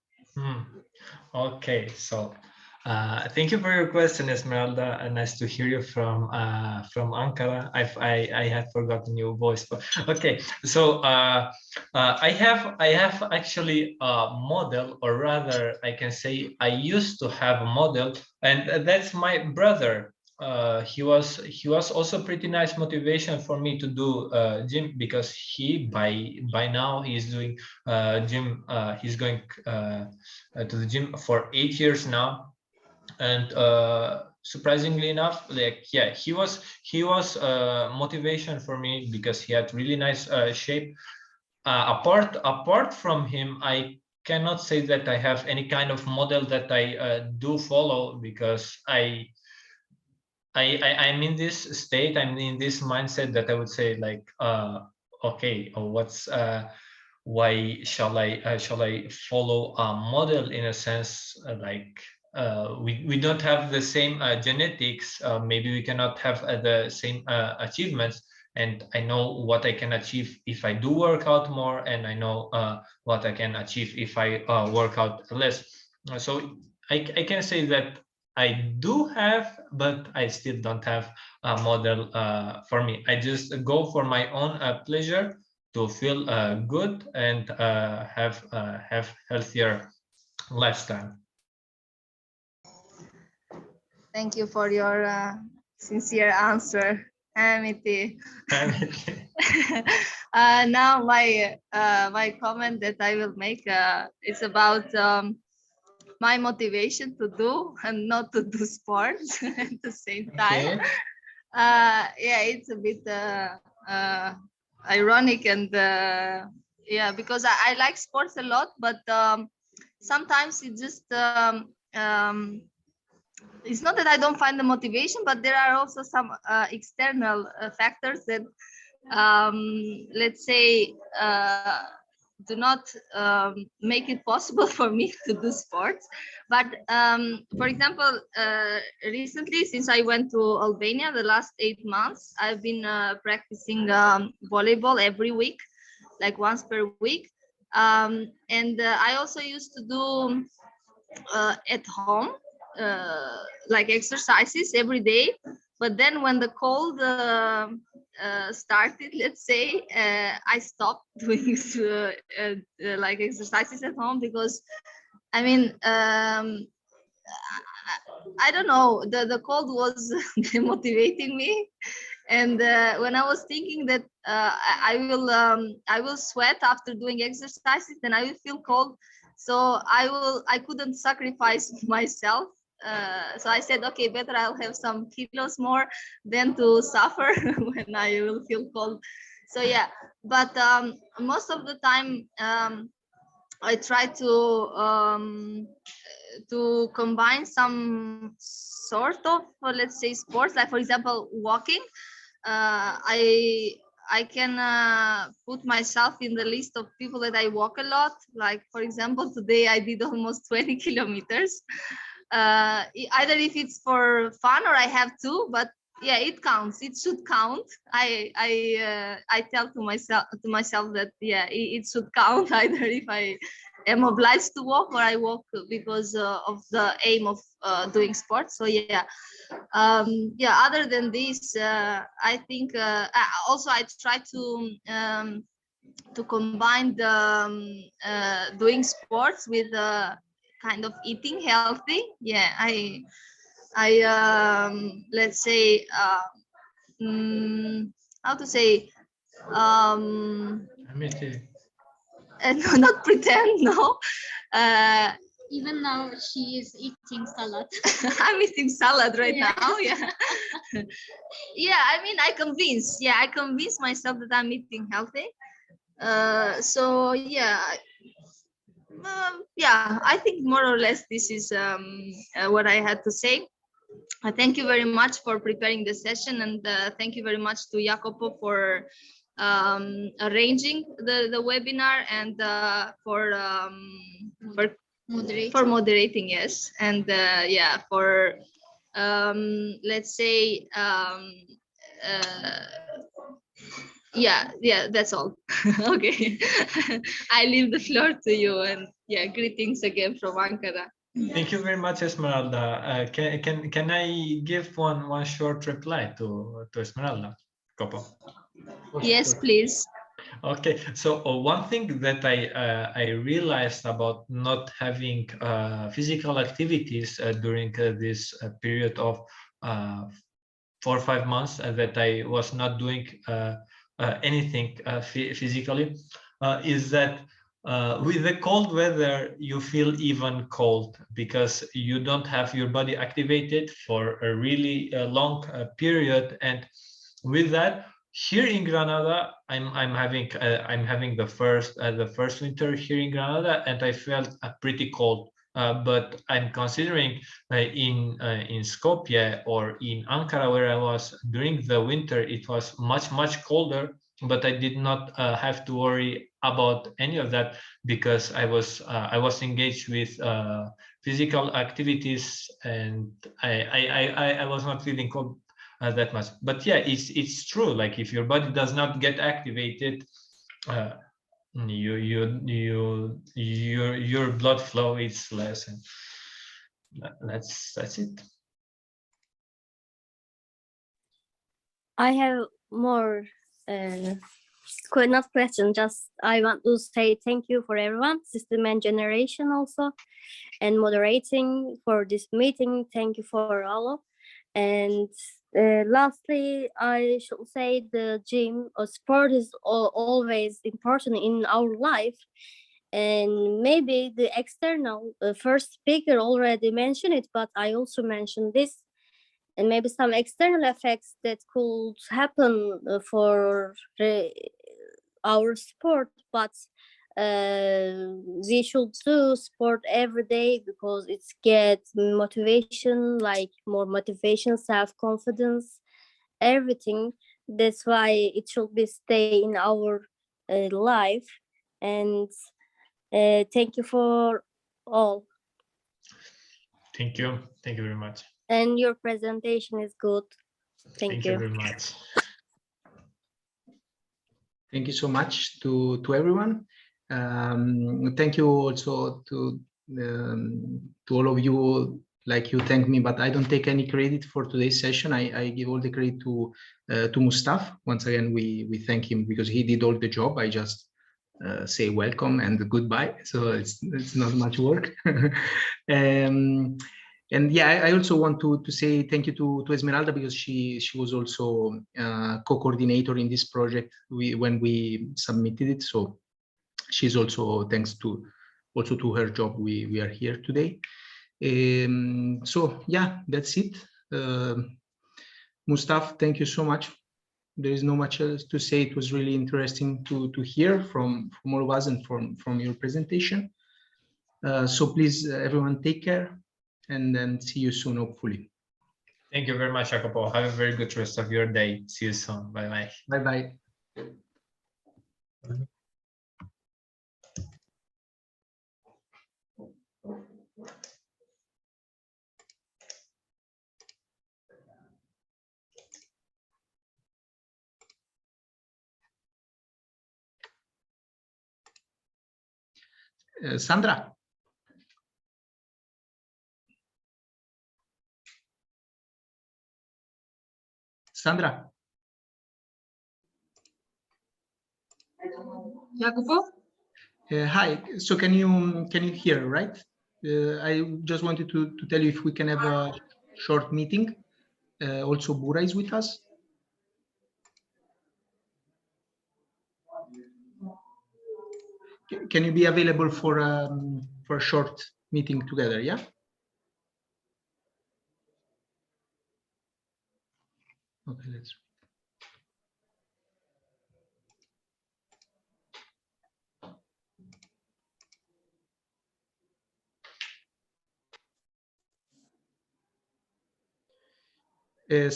Okay, so thank you for your question, Esmeralda. Nice to hear you from Ankara. I had forgotten your voice, but okay. So I have actually a model, or rather, I can say I used to have a model, and that's my brother. He was also pretty nice motivation for me to do gym, because he by now he's doing gym. He's going to the gym for 8 years now. And surprisingly enough, like, yeah, he was motivation for me, because he had really nice shape. Apart from him, I cannot say that I have any kind of model that I do follow, because I'm in this state, I'm in this mindset that I would say, like, okay, what's why shall I follow a model, in a sense, like, we don't have the same genetics, maybe we cannot have the same achievements, and I know what I can achieve if I do work out more, and I know what I can achieve if I work out less. So I can say that I do have, but I still don't have a model for me. I just go for my own pleasure to feel good and have healthier lifestyle. Thank you for your sincere answer, Amity. Now my comment that I will make is about my motivation to do and not to do sports at the same time. Okay. Yeah, it's a bit ironic, and yeah, because I like sports a lot, but sometimes it just it's not that I don't find the motivation, but there are also some external factors that let's say do not make it possible for me to do sports. But for example, recently, since I went to Albania, the last 8 months, I've been practicing volleyball every week, like once per week. And I also used to do at home, like exercises every day. But then when the cold started, let's say, I stopped doing like exercises at home, because I mean, I don't know, the cold was demotivating me. And when I was thinking that I will sweat after doing exercises, then I will feel cold, so I couldn't sacrifice myself. So I said, okay, better I'll have some kilos more than to suffer when I will feel cold. So yeah, but most of the time I try to combine some sort of, let's say, sports, like for example, walking. I can put myself in the list of people that I walk a lot. Like for example, today I did almost 20 kilometers. Either if it's for fun or I have to, but yeah, it counts. It should count. I tell to myself that yeah, it should count, either if I am obliged to walk or I walk because of the aim of doing sports. So yeah, yeah. Other than this, I think also I try to combine the doing sports with kind of eating healthy. Yeah, I let's say how to say no, not pretend, no. Even now she is eating salad. I'm eating salad right Yeah. now. Yeah. Yeah, I mean, I convince myself that I'm eating healthy. So yeah, yeah, I think more or less this is what I had to say. Thank you very much for preparing the session, and thank you very much to Jacopo for arranging the webinar, and for moderating, yes, and yeah, for let's say yeah, that's all. Okay. I leave the floor to you, and yeah, greetings again from Ankara. Thank you very much, Esmeralda. Can I give one short reply to Esmeralda? Copo? Yes, please. Okay, so one thing that I realized about not having physical activities during this period of 4 or 5 months that I was not doing anything physically is that with the cold weather you feel even cold, because you don't have your body activated for a really long period. And with that, here in Granada, I'm having the first winter here in Granada, and I felt pretty cold. But I'm considering in Skopje or in Ankara, where I was during the winter, it was much colder. But I did not have to worry about any of that, because I was engaged with physical activities, and I was not feeling cold. that much. But yeah, it's true. Like if your body does not get activated, your blood flow is less, and that's it. I have more, not question, just I want to say thank you for everyone, system and generation also, and moderating for this meeting. Thank you for all. And lastly, I should say the gym or sport is always important in our life. And maybe the external first speaker already mentioned it, but I also mentioned this. And maybe some external effects that could happen for our sport, but we should do sport every day because it gets motivation, like more motivation, self-confidence, everything. That's why it should be stay in our life. And thank you for all. Thank you very much. And your presentation is good. Thank you very much. Thank you so much to everyone. Thank you also to all of you. Like, you thank me, but I don't take any credit for today's session. I give all the credit to Mustafa. Once again, we thank him because he did all the job. I just say welcome and goodbye. So it's not much work. And yeah, I also want to say thank you to Esmeralda, because she was also co-coordinator in this project when we submitted it. So she's also, thanks to her job, we are here today. So yeah, that's it. Mustafa, thank you so much. There is no much else to say. It was really interesting to hear from all of us and from your presentation. So please, everyone, take care, and then see you soon, hopefully. Thank you very much, Jacopo. Have a very good rest of your day. See you soon. Bye-bye. Bye-bye. Sandra. Sandra. Jacopo? Hi. So can you hear, right? I just wanted to tell you if we can have a short meeting. Also, Bura is with us. Can you be available for a short meeting together? Yeah. Okay. Let's.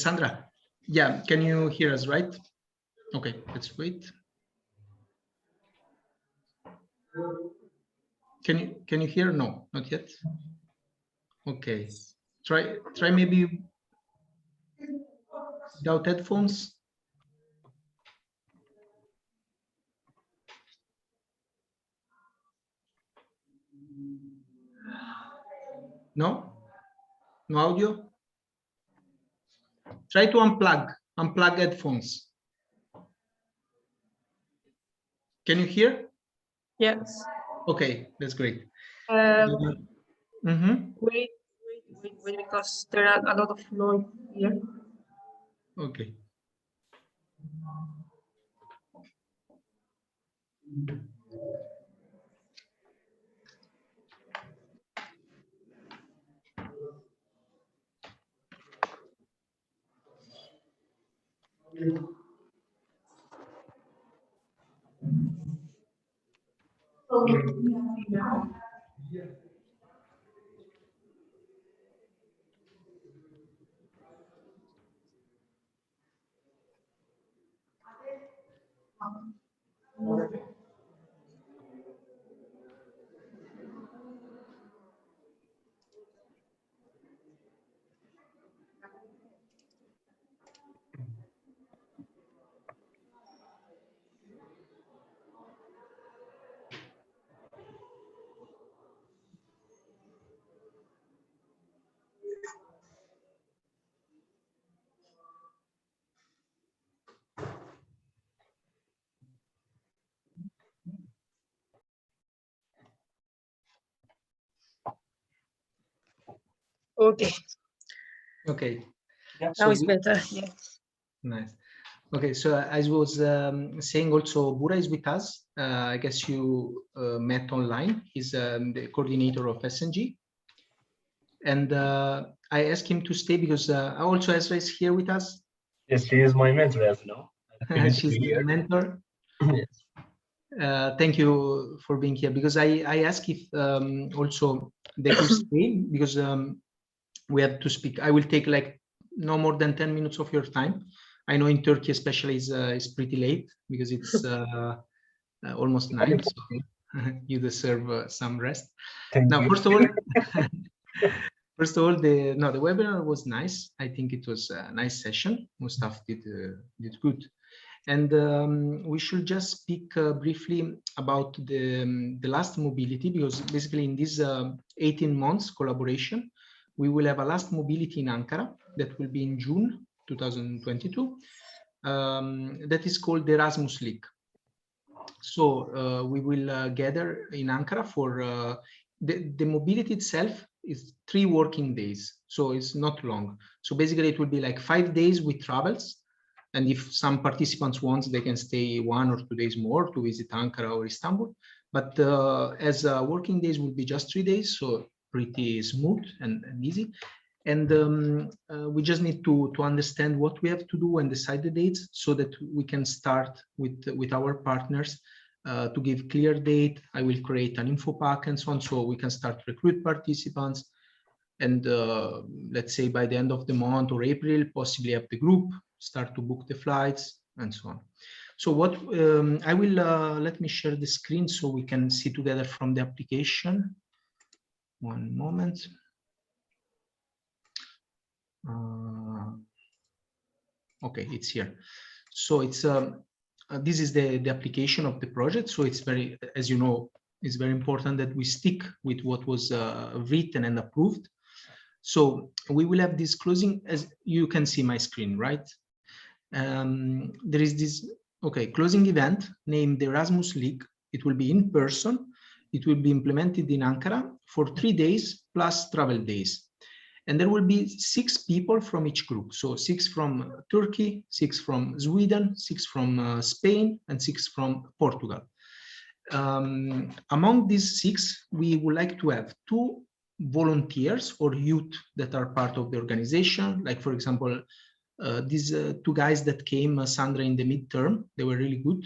Sandra, yeah, can you hear us, right? Okay, let's wait. Can you hear? No, not yet. Okay, try maybe without headphones. No audio. Try to unplug headphones. Can you hear? Yes. Okay, that's great. Wait, because there are a lot of noise here. Okay. Okay. Okay. Now it's better. Yeah. Nice. Okay, so as I was saying, also Bura is with us. I guess you met online. He's the coordinator of SNG. And I asked him to stay because also Ezra is here with us. Yes, she is my mentor, as you know. She's the mentor. Yes. Thank you for being here, because I asked if also they could stay, because we have to speak. I will take like no more than 10 minutes of your time. I know in Turkey especially is pretty late because it's almost 9, so you deserve some rest. Thank now, you. first of all, the webinar was nice. I think it was a nice session. Mustaf did good. And we should just speak briefly about the last mobility, because basically in this 18 months collaboration, we will have a last mobility in Ankara that will be in June 2022. That is called the Erasmus League. So we will gather in Ankara for the mobility itself is 3 working days, so it's not long. So basically it will be like 5 days with travels. And if some participants want, they can stay 1 or 2 days more to visit Ankara or Istanbul. But as working days will be just 3 days, so pretty smooth and easy. And we just need to understand what we have to do and decide the dates so that we can start with our partners to give clear date. I will create an info pack and so on, so we can start recruit participants. And let's say by the end of the month or April, possibly have the group start to book the flights and so on. So what I will let me share the screen so we can see together from the application. One moment. Okay, it's here. So it's this is the application of the project. So it's very, as you know, it's very important that we stick with what was written and approved. So we will have this closing, as you can see my screen, right? There is this closing event named the Erasmus League. It will be in person. It will be implemented in Ankara for 3 days plus travel days. And there will be 6 people from each group. So 6 from Turkey, 6 from Sweden, 6 from Spain, and 6 from Portugal. Among these 6, we would like to have 2 volunteers or youth that are part of the organization. Like, for example, these 2 guys that came, Sandra, in the midterm, they were really good.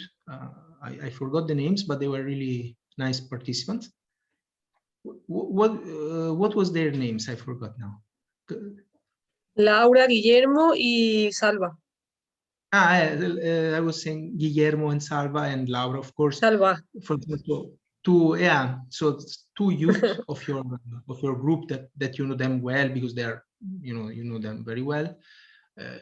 I forgot the names, but they were really nice participants. What was their names? I forgot now. Laura, Guillermo, y Salva. I was saying Guillermo and Salva and Laura, of course. Salva. For example, 2 youth of your group that you know them well, because they are you know them very well.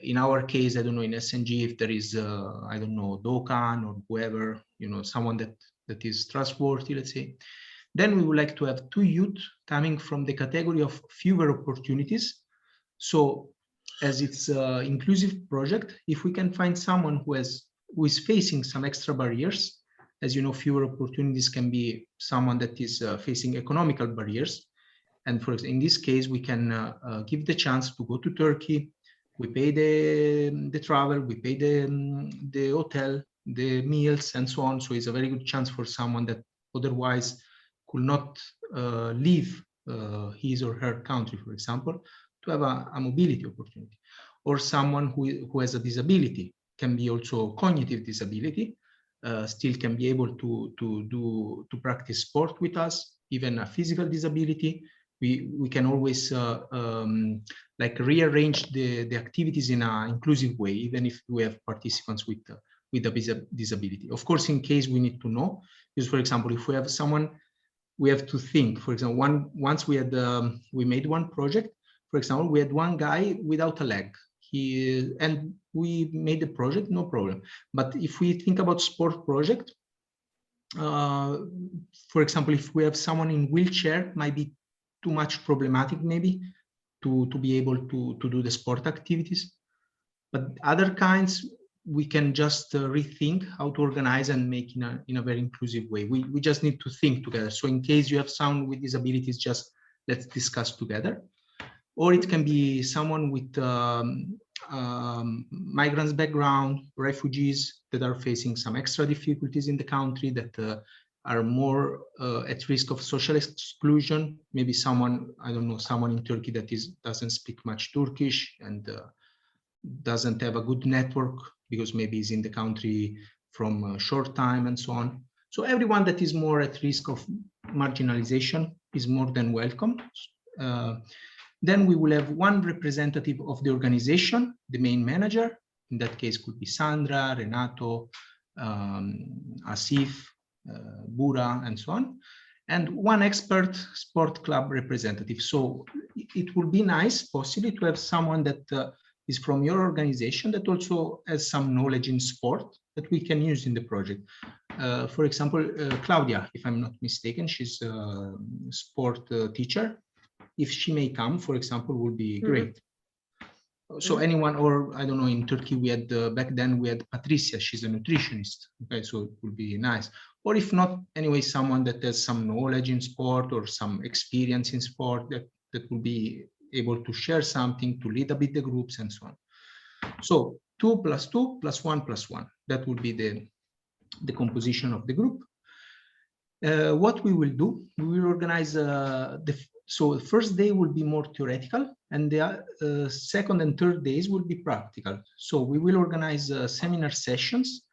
In our case, I don't know, in SNG, if there is I don't know, Dokan or whoever, someone that is trustworthy, let's say. Then we would like to have 2 youth coming from the category of fewer opportunities. So as it's an inclusive project, if we can find someone who is facing some extra barriers, as you know, fewer opportunities can be someone that is facing economical barriers. And in this case, we can give the chance to go to Turkey. We pay the travel, we pay the hotel, the meals, and so on. So it's a very good chance for someone that otherwise could not leave his or her country, for example, to have a mobility opportunity. Or someone who has a disability, can be also cognitive disability, still can be able to practice sport with us, even a physical disability. We can always like rearrange the activities in an inclusive way, even if we have participants with a disability. Of course, in case we need to know, because for example, if we have someone, we have to think. For example, once we made one project. For example, we had one guy without a leg. And we made the project, no problem. But if we think about sport project, for example, if we have someone in wheelchair, might be too much problematic maybe to be able to do the sport activities. But other kinds, we can just rethink how to organize and make in a very inclusive way. We just need to think together. So in case you have someone with disabilities, just let's discuss together. or it can be someone with migrants background, refugees that are facing some extra difficulties in the country, that are more at risk of social exclusion. Maybe someone, I don't know, someone in Turkey that doesn't speak much Turkish and doesn't have a good network because maybe he's in the country from a short time and so on. So everyone that is more at risk of marginalization is more than welcome. Then we will have one representative of the organization, the main manager. In that case, could be Sandra, Renato, Asif, Bura, and so on. And one expert sport club representative. So it would be nice, possibly, to have someone that is from your organization that also has some knowledge in sport that we can use in the project. For example, Claudia, if I'm not mistaken, she's a sport teacher. If she may come, for example, would be great. So anyone, or I don't know, in Turkey we had back then we had Patricia, she's a nutritionist. Okay, so it would be nice. Or if not, anyway, someone that has some knowledge in sport or some experience in sport that will be able to share something, to lead a bit the groups and so on. So 2 + 2 + 1 + 1. That would be the composition of the group. What we will do, we will organize so the first day will be more theoretical, and the second and third days will be practical. So we will organize seminar sessions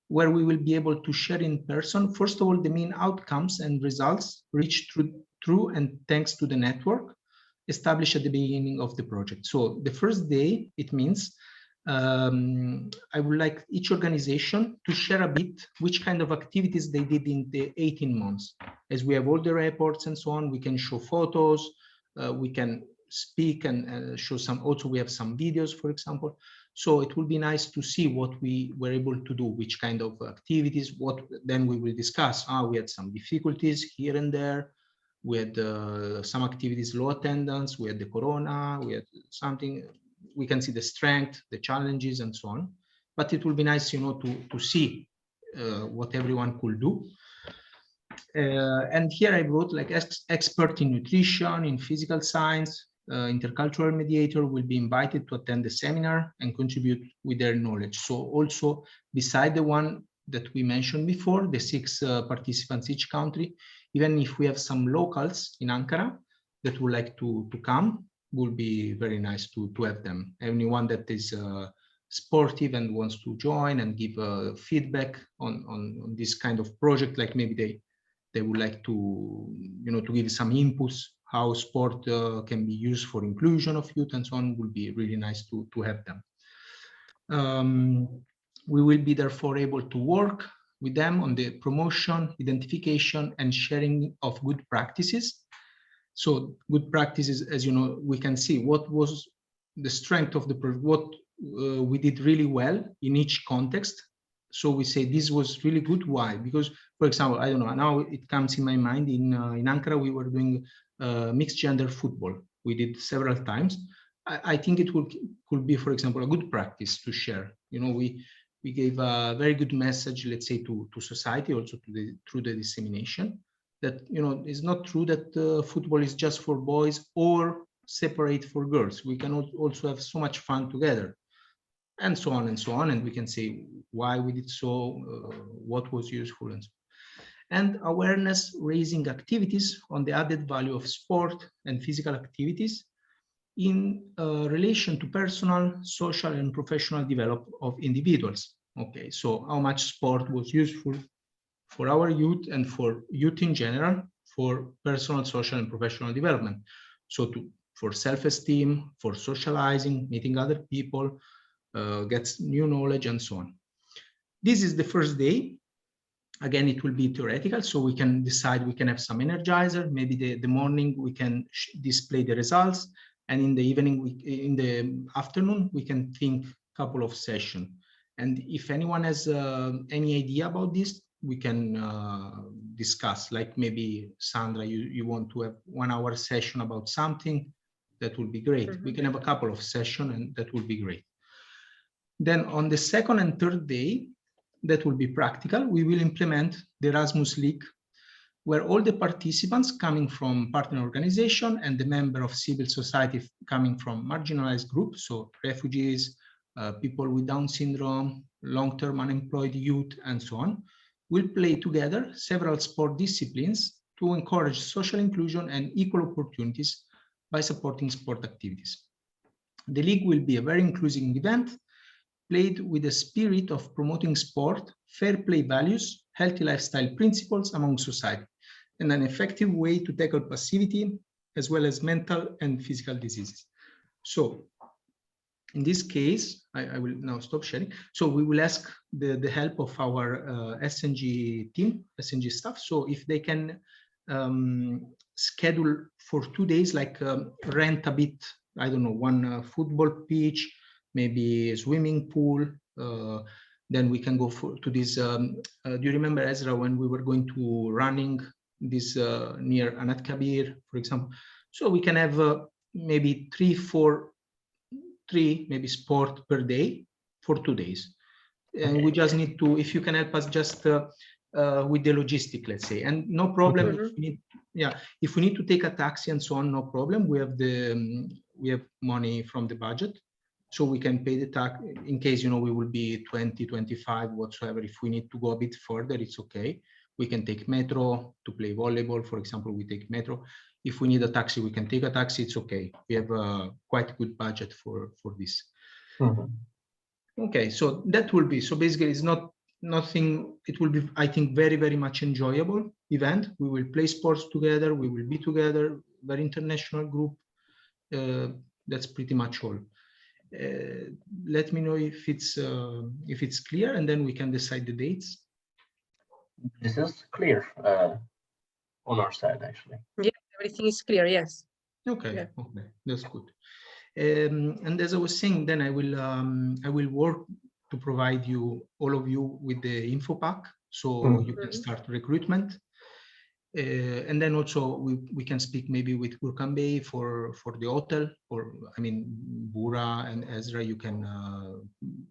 where we will be able to share in person, first of all, the main outcomes and results reached through and thanks to the network established at the beginning of the project. So the first day, it means I would like each organization to share a bit which kind of activities they did in the 18 months. As we have all the reports and so on, we can show photos, we can speak and show some, also we have some videos, for example. So it will be nice to see what we were able to do, which kind of activities, what then we will discuss. We had some difficulties here and there. We had some activities, low attendance, we had the corona, we had something. We can see the strength, the challenges, and so on. But it will be nice, you know, to see what everyone could do. And here I wrote like expert in nutrition, in physical science, intercultural mediator will be invited to attend the seminar and contribute with their knowledge. So also beside the one that we mentioned before, the 6 participants each country, even if we have some locals in Ankara that would like to come, will be very nice to have them. Anyone that is sportive and wants to join and give feedback on this kind of project, like maybe they would like to, you know, to give some inputs, how sport can be used for inclusion of youth and so on, will be really nice to have them. We will be therefore able to work with them on the promotion, identification, and sharing of good practices. So good practices, as you know, we can see what was the strength of the project, what we did really well in each context. So we say this was really good. Why? Because, for example, I don't know, now it comes in my mind, in Ankara, we were doing mixed gender football. We did several times. I think it could be, for example, a good practice to share. You know, we gave a very good message, let's say, to society, also through the dissemination, that, you know, it's not true that football is just for boys or separate for girls. We can also have so much fun together, and so on and so on. And we can say why we did so, what was useful, and so on. And awareness raising activities on the added value of sport and physical activities in relation to personal, social, and professional development of individuals. Okay, so how much sport was useful for our youth and for youth in general, for personal, social, and professional development. So for self-esteem, for socializing, meeting other people, gets new knowledge, and so on. This is the first day. Again, it will be theoretical, so we can decide, we can have some energizer. Maybe the morning we can display the results, and in the evening, in the afternoon, we can think a couple of sessions. And if anyone has any idea about this, we can discuss, like maybe Sandra, you want to have 1 hour session about something, that would be great. We can have a couple of sessions, and that would be great. Then on the second and third day, that will be practical. We will implement the Erasmus League where all the participants coming from partner organization and the member of civil society coming from marginalized groups, so refugees, people with Down syndrome, long-term unemployed youth, and so on, will play together several sport disciplines to encourage social inclusion and equal opportunities by supporting sport activities. The league will be a very inclusive event, played with a spirit of promoting sport, fair play values, healthy lifestyle principles among society, and an effective way to tackle passivity, as well as mental and physical diseases. So in this case, I will now stop sharing. So we will ask the help of our SNG team, SNG staff. So if they can schedule for 2 days, like rent a bit, I don't know, one football pitch, maybe a swimming pool, then we can go to this. Do you remember, Ezra, when we were going to running this near Anat Kabir, for example? So we can have maybe three maybe sport per day for 2 days. And we just need to, if you can help us just with the logistic, let's say, and no problem. If we need, if we need to take a taxi and so on, no problem. We have we have money from the budget, so we can pay the tax in case, you know, we will be 20, 25, whatsoever. If we need to go a bit further, it's okay. We can take metro to play volleyball, for example. We take metro. If we need a taxi, we can take a taxi. It's okay. We have a quite good budget for this. Okay, so that will be, so basically it's nothing. It will be, I think, very, very much enjoyable event. We will play sports together. We will be together. Very international group. That's pretty much all. Let me know if it's clear, and then we can decide the dates. This is clear on our side, actually. Yeah, everything is clear. Yes. Okay. Yeah. Okay, that's good. And as I was saying, then I will work to provide you, all of you, with the info pack, so you can start recruitment. And then also we can speak maybe with Gurkan Bey for the hotel, or I mean Bura and Ezra, you can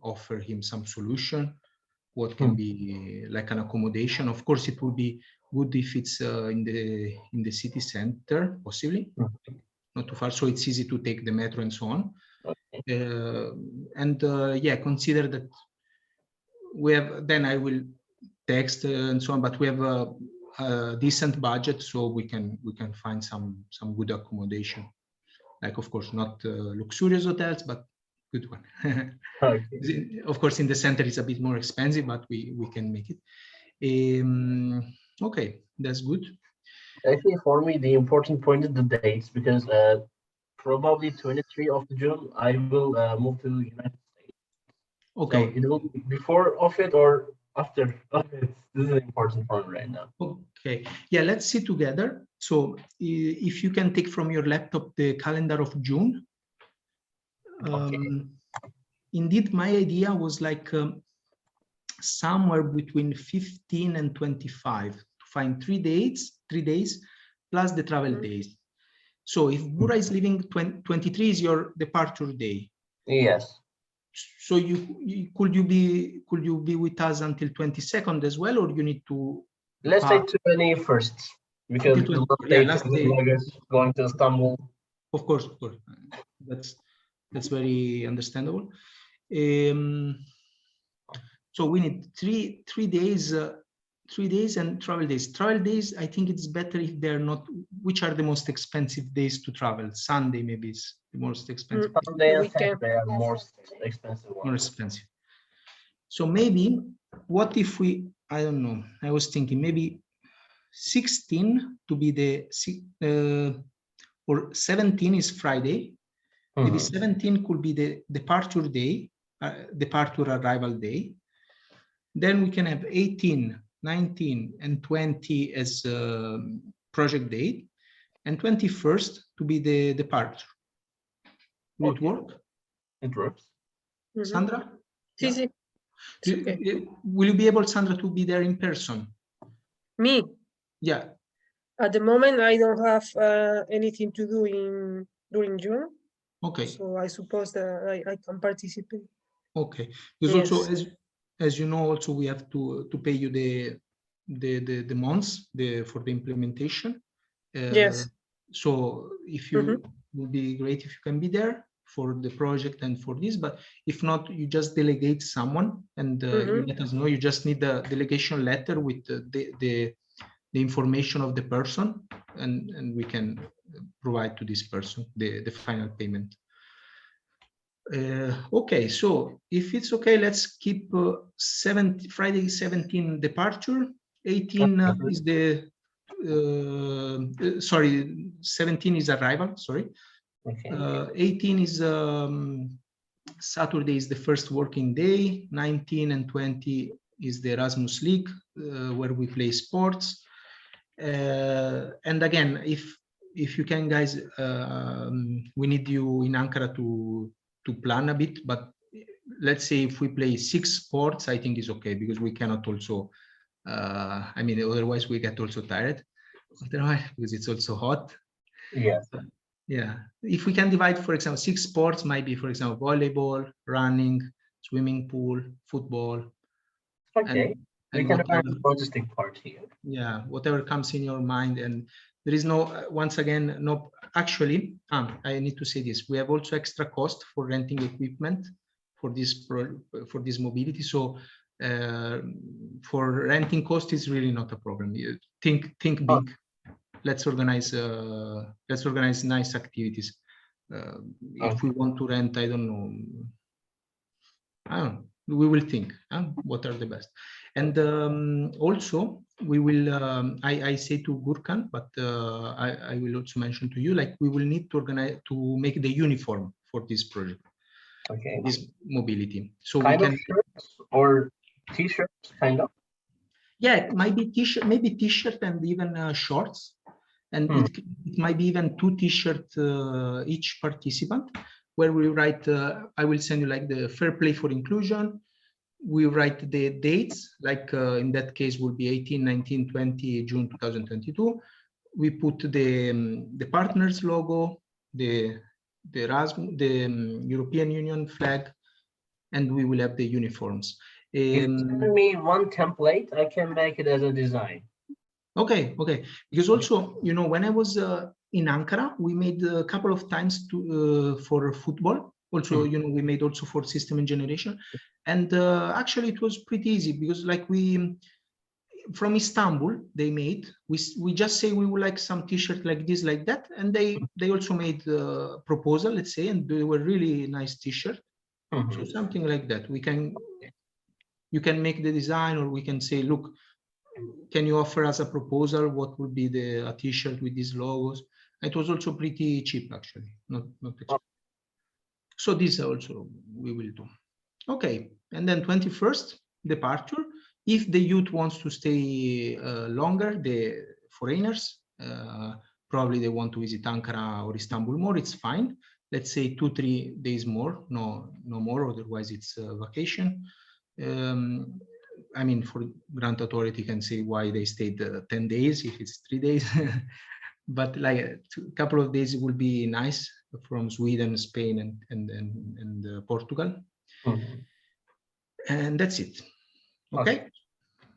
offer him some solution, what can be like an accommodation. Of course, it would be good if it's in the city center, possibly not too far, so it's easy to take the metro and so on. And yeah, consider that we have, then I will text and so on, but we have a decent budget, so we can find some good accommodation, like, of course, not luxurious hotels, but good one. Of course, in the center it's a bit more expensive, but we can make it. Okay, that's good. Actually, for me, the important point is the dates, because probably 23 of June I will move to the United States. Okay. So it will be before of it or after of it. This is important for me right now. Okay. Yeah, let's see together. So if you can take from your laptop the calendar of June. Indeed, my idea was like somewhere between 15 and 25 to find 3 days plus the travel days. So if Bura is leaving, 23 is your departure day. Yes. So could you be with us until 22nd as well, or you need to? Let's say 21st, because last day going to Istanbul. Of course. That's very understandable. So we need three days and travel days. Travel days, I think it's better if they're not. Which are the most expensive days to travel? Sunday maybe is the most expensive. Sunday and Saturday are most expensive ones. More expensive. So maybe, what if we? I don't know. I was thinking maybe 16 to be the or 17 is Friday. Maybe 17 could be the departure day, departure arrival day. Then we can have 18, 19, and 20 as project date, and 21st to be the departure. Will it work? It works. Sandra? Sí. Will you be able, Sandra, to be there in person? Me? Yeah. At the moment, I don't have anything to do during June. Okay. So I suppose that I can participate. Okay. Because also, as you know, also we have to pay you the months for the implementation. Yes. So if you would be great if you can be there for the project and for this, but if not, you just delegate someone and you let us know. You just need the delegation letter with the information of the person, and we can provide to this person the final payment. Okay, so if it's okay, let's keep Friday 17 departure, 18 is the sorry, 17 is arrival, sorry. Okay. 18 is Saturday is the first working day. 19 and 20 is the Erasmus League, where we play sports. And again, if you can, guys, we need you in Ankara to plan a bit, but let's say if we play 6 sports, I think is okay, because we cannot also, I mean, otherwise we get also tired, otherwise, because it's also hot. Yes. Yeah, if we can divide, for example, 6 sports, might be, for example, volleyball, running, swimming pool, football. Okay, we can have the logistic part here. Yeah, whatever comes in your mind. And there is no, once again, no, actually, I need to say this. We have also extra cost for renting equipment for this mobility. So for renting cost is really not a problem. You think big. Let's organize nice activities. If we want to rent, I don't know, we will think what are the best. And also we will, I say to Gurkan, but I will also mention to you, like we will need to organize, to make the uniform for this project. Okay. This mobility. So kind we can, of shirts or t-shirts, kind of. Yeah, it might be t-shirt, maybe t-shirt and even shorts. And it might be even 2 t-shirts each participant, where we write, I will send you like the FairPlay for inclusion. We write the dates, like in that case will be 18, 19, 20, June 2022. We put the partners logo, the Erasmus, the European Union flag, and we will have the uniforms. If you send me one template, I can make it as a design. Okay. Because also, you know, when I was in Ankara, we made a couple of times for football. Also, you know, we made also for system and generation. And actually, it was pretty easy, because like from Istanbul, they made, we just say we would like some t-shirt like this, like that. And they also made a proposal, let's say, and they were really nice t-shirt. So something like that. You can make the design, or we can say, look, can you offer us a proposal? What would be a t-shirt with these logos? It was also pretty cheap, actually, not expensive. So this also we will do. Okay, and then 21st departure. If the youth wants to stay longer, the foreigners, probably they want to visit Ankara or Istanbul more, it's fine. Let's say 2-3 days more, no more, otherwise it's a vacation. I mean, for grant authority can say why they stayed 10 days if it's 3 days, but like a couple of days will be nice from Sweden, Spain, and Portugal. And that's it. Okay.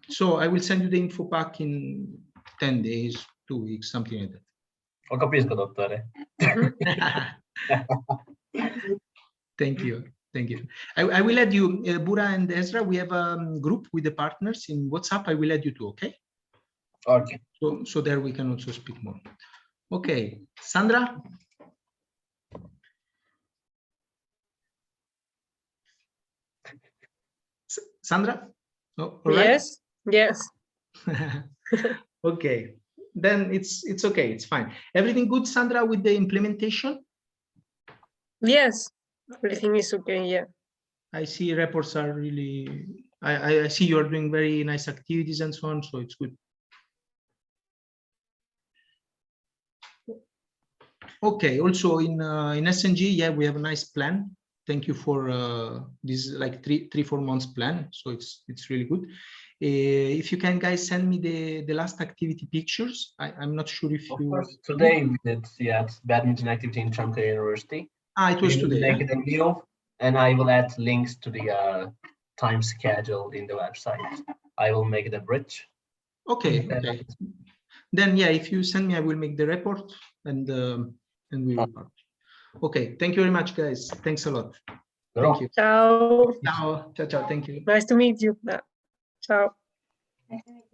So I will send you the info pack in 10 days, 2 weeks, something like that. Ho capisco, dottore. Thank you. I will add you, Bura and Ezra. We have a group with the partners in WhatsApp. I will add you too, okay? Okay. So there we can also speak more. Okay, Sandra? Sandra? Oh, all right? Yes. Okay, then it's okay, it's fine. Everything good, Sandra, with the implementation? Yes, everything is okay, yeah. I see reports are really, I see you're doing very nice activities and so on, so it's good. Okay, also in SNG, yeah, we have a nice plan. Thank you for this like 3-4 months plan, so it's really good. If you can, guys, send me the last activity pictures. I'm not sure if of you... course, today we did, yeah, badminton activity in Çankaya University. It was today. Make it a video, and I will add links to the time schedule in the website. I will make it a bridge Okay, okay. Then yeah, if you send me, I will make the report and we will publish. Okay, thank you very much, guys. Thanks a lot. Thank you. Ciao. Ciao, ciao, ciao. Thank you. Nice to meet you. Ciao. Nice to meet you.